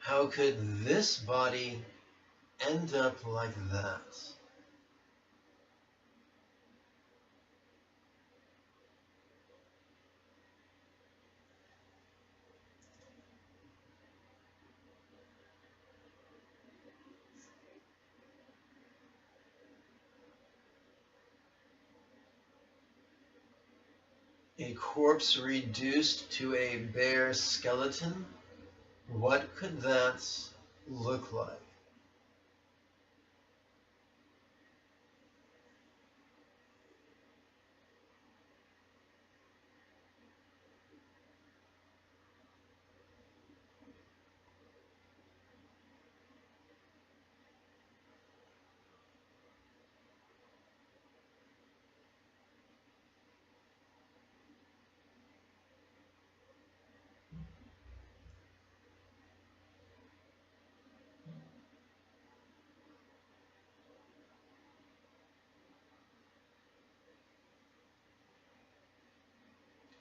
[SPEAKER 1] How could this body end up like that? A corpse reduced to a bare skeleton? What could that look like?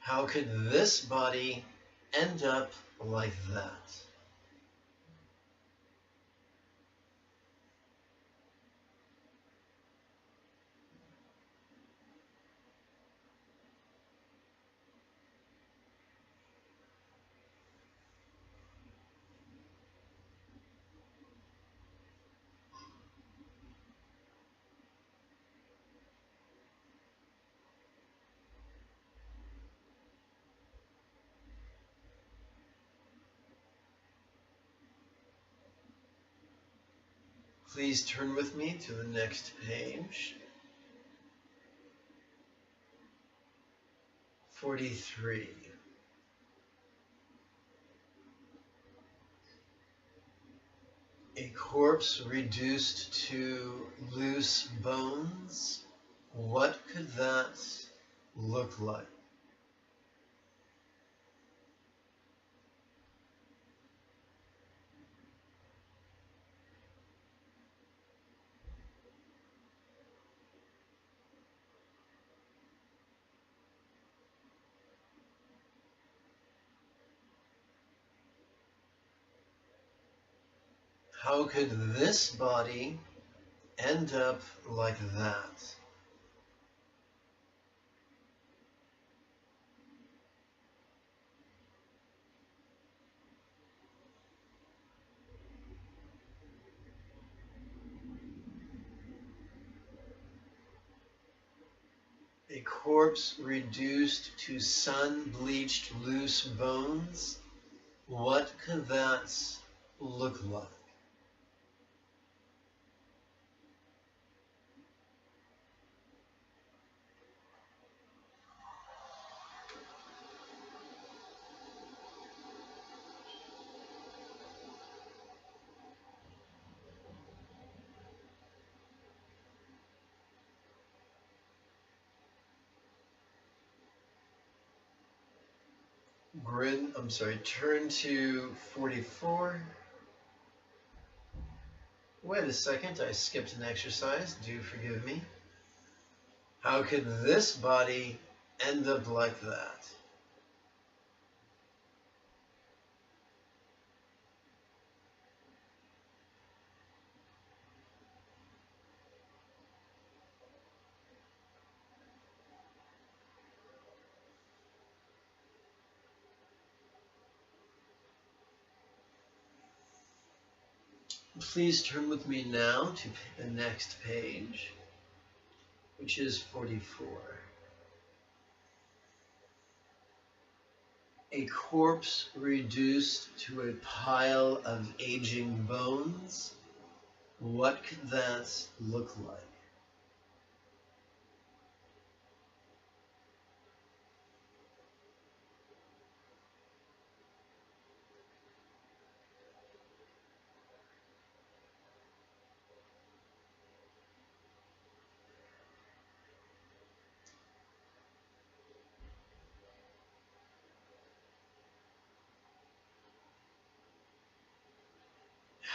[SPEAKER 1] How could this body end up like that? Please turn with me to the next page. 43. A corpse reduced to loose bones. What could that look like? How could this body end up like that? A corpse reduced to sun-bleached loose bones. What could that look like? Turn to 44. Wait a second, I skipped an exercise. Do forgive me. How could this body end up like that? Please turn with me now to the next page, which is 44. A corpse reduced to a pile of aging bones. What could that look like?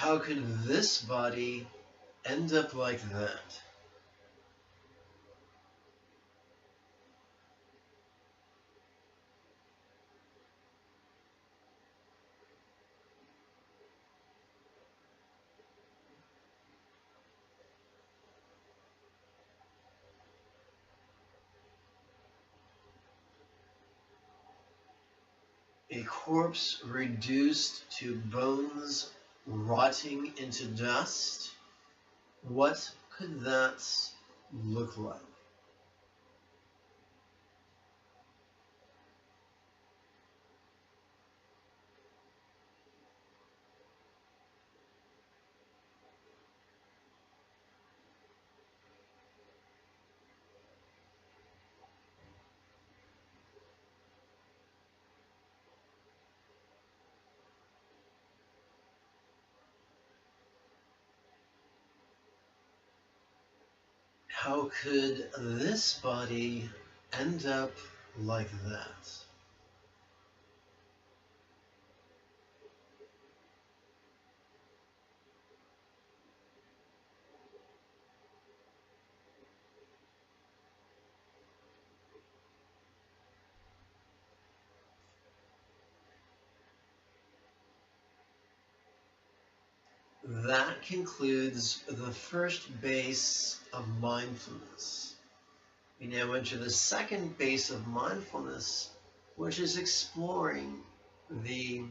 [SPEAKER 1] How could this body end up like that? A corpse reduced to bones, rotting into dust? What could that look like? How could this body end up like that? That concludes the first base of mindfulness. We now enter the second base of mindfulness, which is exploring the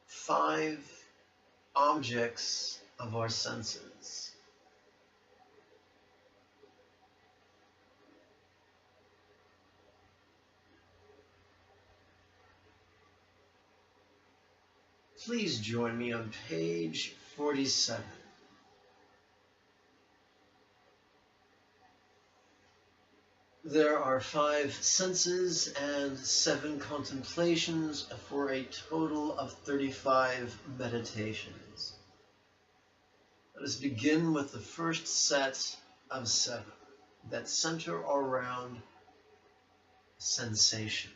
[SPEAKER 1] 5 objects of our senses. Please join me on page 47. There are 5 senses and 7 contemplations for a total of 35 meditations. Let us begin with the first set of 7 that center around sensation.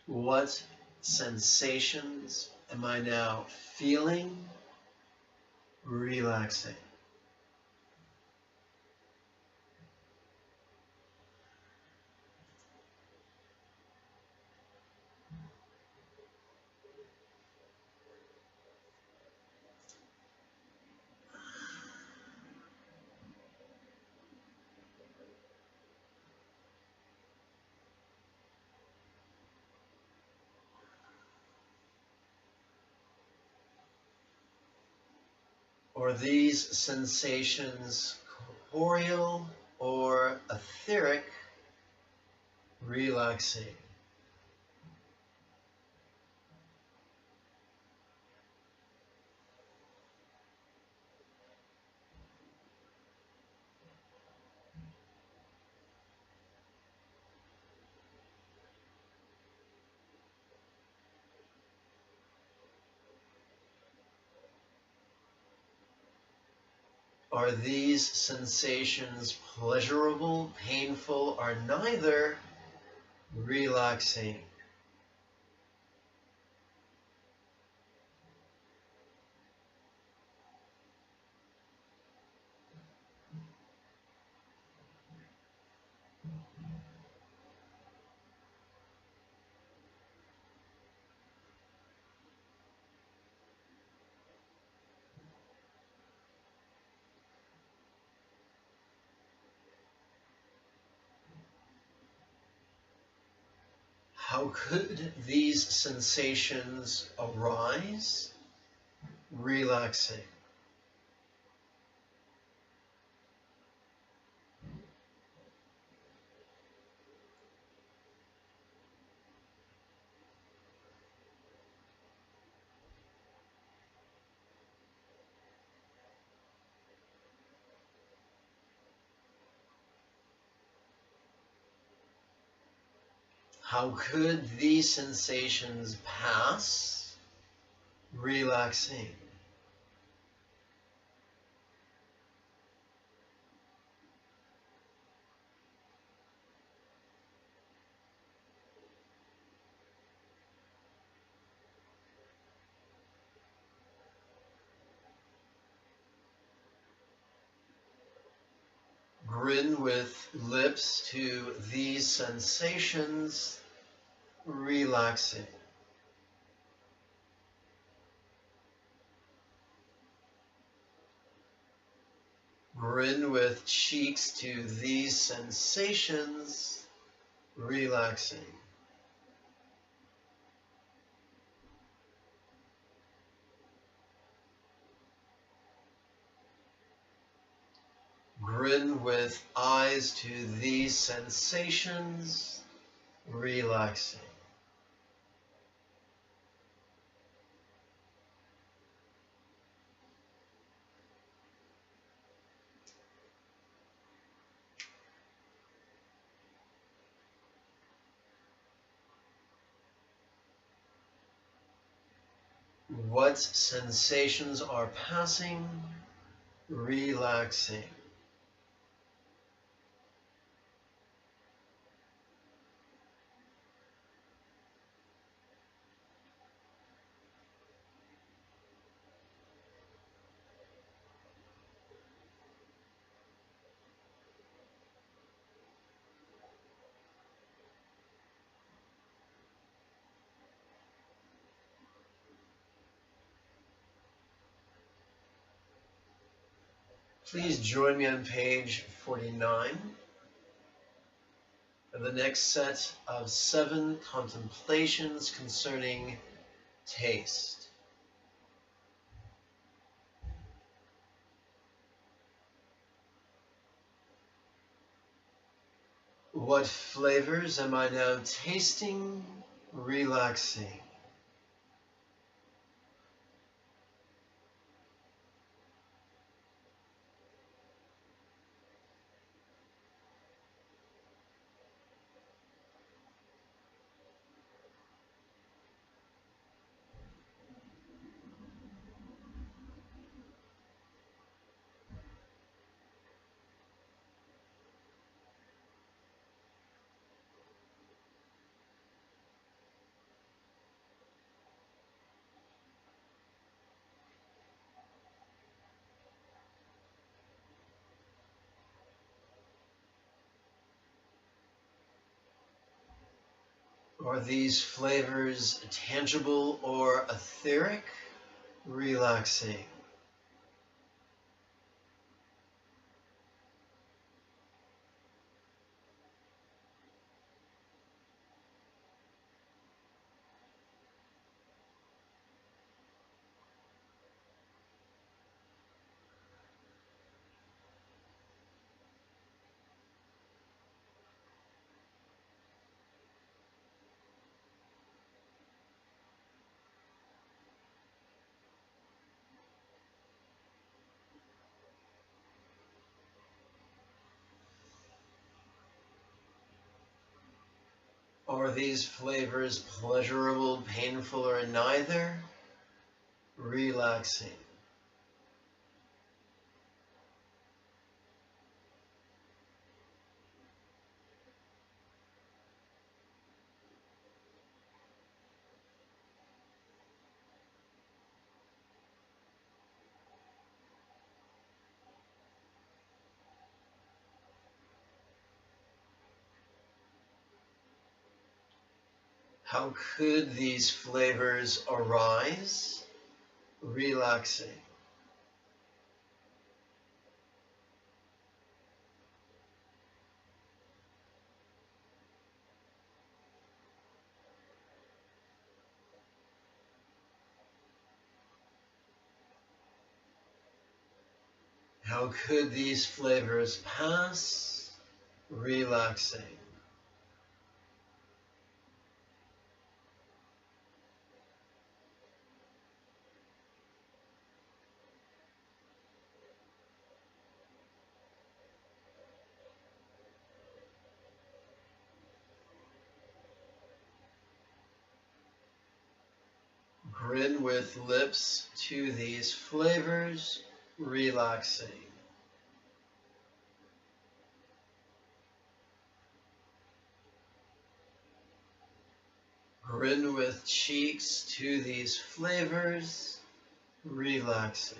[SPEAKER 1] What sensations am I now feeling, relaxing? Are these sensations corporeal or etheric, relaxing? Are these sensations pleasurable, painful, or neither, relaxing? How could these sensations arise, relaxing? How could these sensations pass, relaxing? Grin with lips to these sensations, relaxing. Grin with cheeks to these sensations, relaxing. Grin with eyes to these sensations, relaxing. What sensations are passing, relaxing. Please join me on page 49 for the next set of 7 contemplations concerning taste. What flavors am I now tasting, relaxing? Are these flavors tangible or etheric, relaxing? Are these flavors pleasurable, painful, or neither, relaxing? How could these flavors arise, relaxing? How could these flavors pass, relaxing? Grin with lips to these flavors, relaxing. Grin with cheeks to these flavors, relaxing.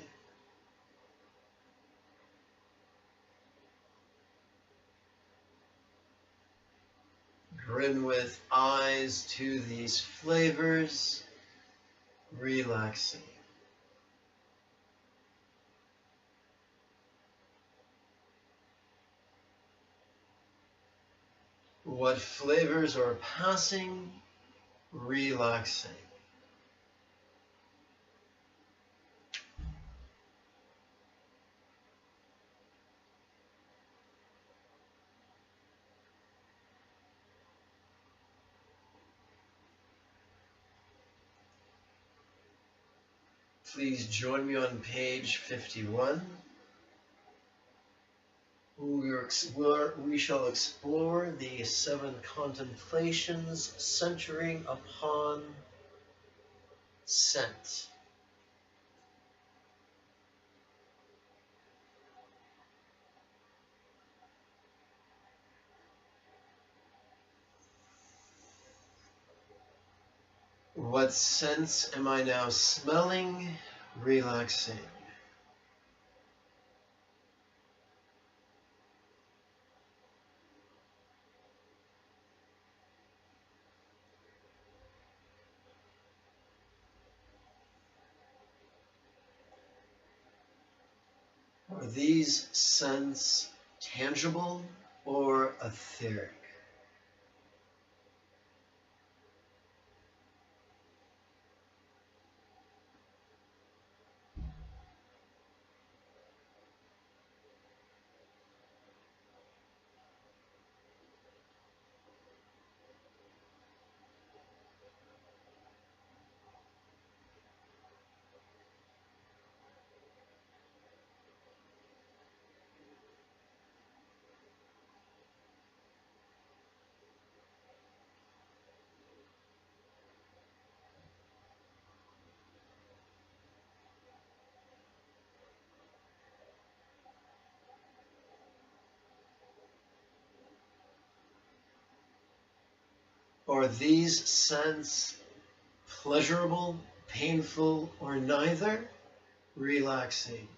[SPEAKER 1] grin with eyes to these flavors, relaxing. What flavors are passing, relaxing. Please join me on page 51. We shall explore the 7 contemplations centering upon scent. What scents am I now smelling, relaxing? Are these scents tangible or etheric? Are these scents pleasurable, painful, or neither? Relaxing.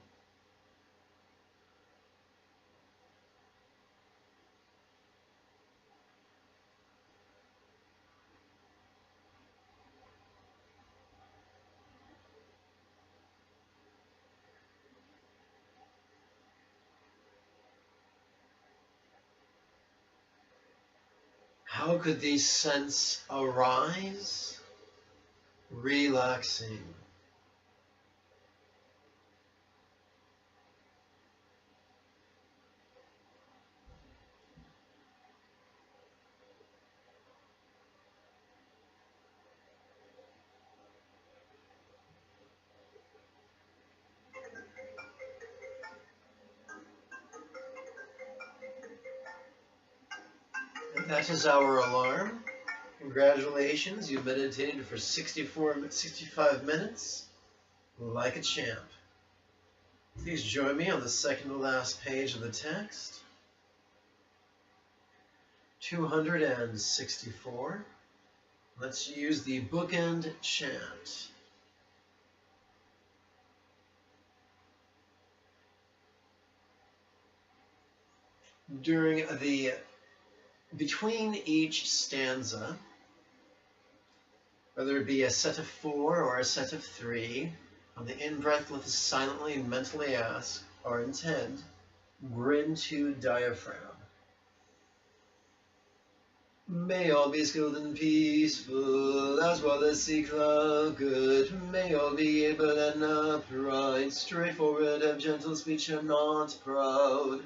[SPEAKER 1] How could these scents arise? Relaxing. And that is our alarm. Congratulations, you meditated for 65 minutes, like a champ. Please join me on the second to last page of the text. 264. Let's use the bookend chant. Between each stanza, whether it be a set of 4 or a set of 3, on the in-breath, let us silently and mentally ask or intend, grin to diaphragm. May all be skilled and peaceful, as well as sea cloud good. May all be able and upright, straightforward, have gentle speech and not proud.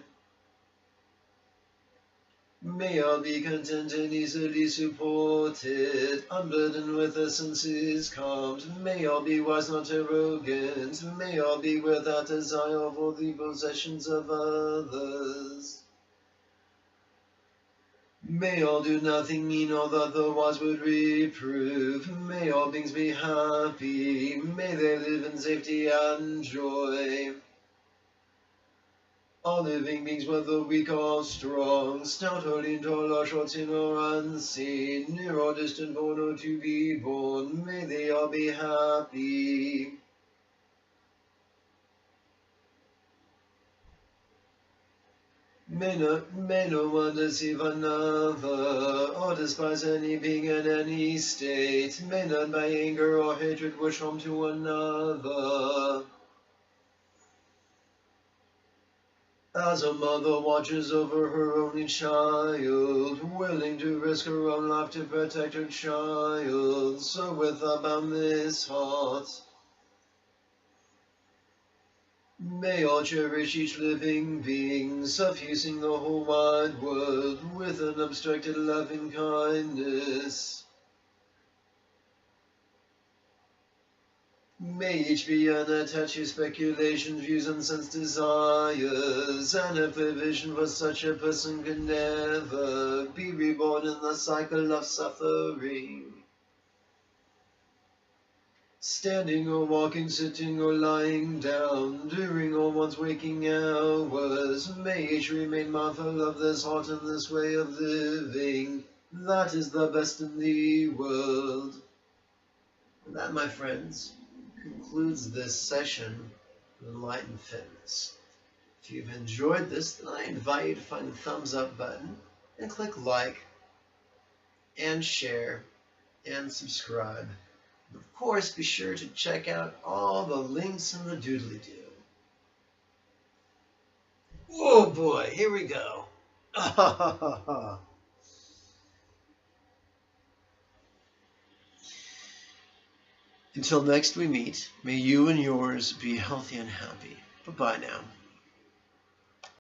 [SPEAKER 1] May all be content and easily supported, unburdened with the senses calmed. May all be wise, not arrogant. May all be without desire for the possessions of others. May all do nothing mean or that the wise would reprove. May all beings be happy. May they live in safety and joy. All living beings, whether weak or strong, stout or lean, tall or short, seen or unseen, near or distant, born or to be born, may they all be happy. May no one deceive another, or despise any being in any state. May none by anger or hatred wish harm to another. As a mother watches over her only child, willing to risk her own life to protect her child, so with a boundless heart, may all cherish each living being, suffusing the whole wide world with an unobstructed loving kindness. May each be unattached to speculations, views, and sense desires, and if a vision for such a person could never be reborn in the cycle of suffering. Standing or walking, sitting or lying down, during all one's waking hours, may each remain mindful of this heart and this way of living. That is the best in the world. And that, my friends, concludes this session of Enlightened Fitness. If you've enjoyed this, then I invite you to find the thumbs up button and click like and share and subscribe. And of course, be sure to check out all the links in the doodly-doo. Oh boy, here we go. Until next we meet, may you and yours be healthy and happy. Bye-bye now.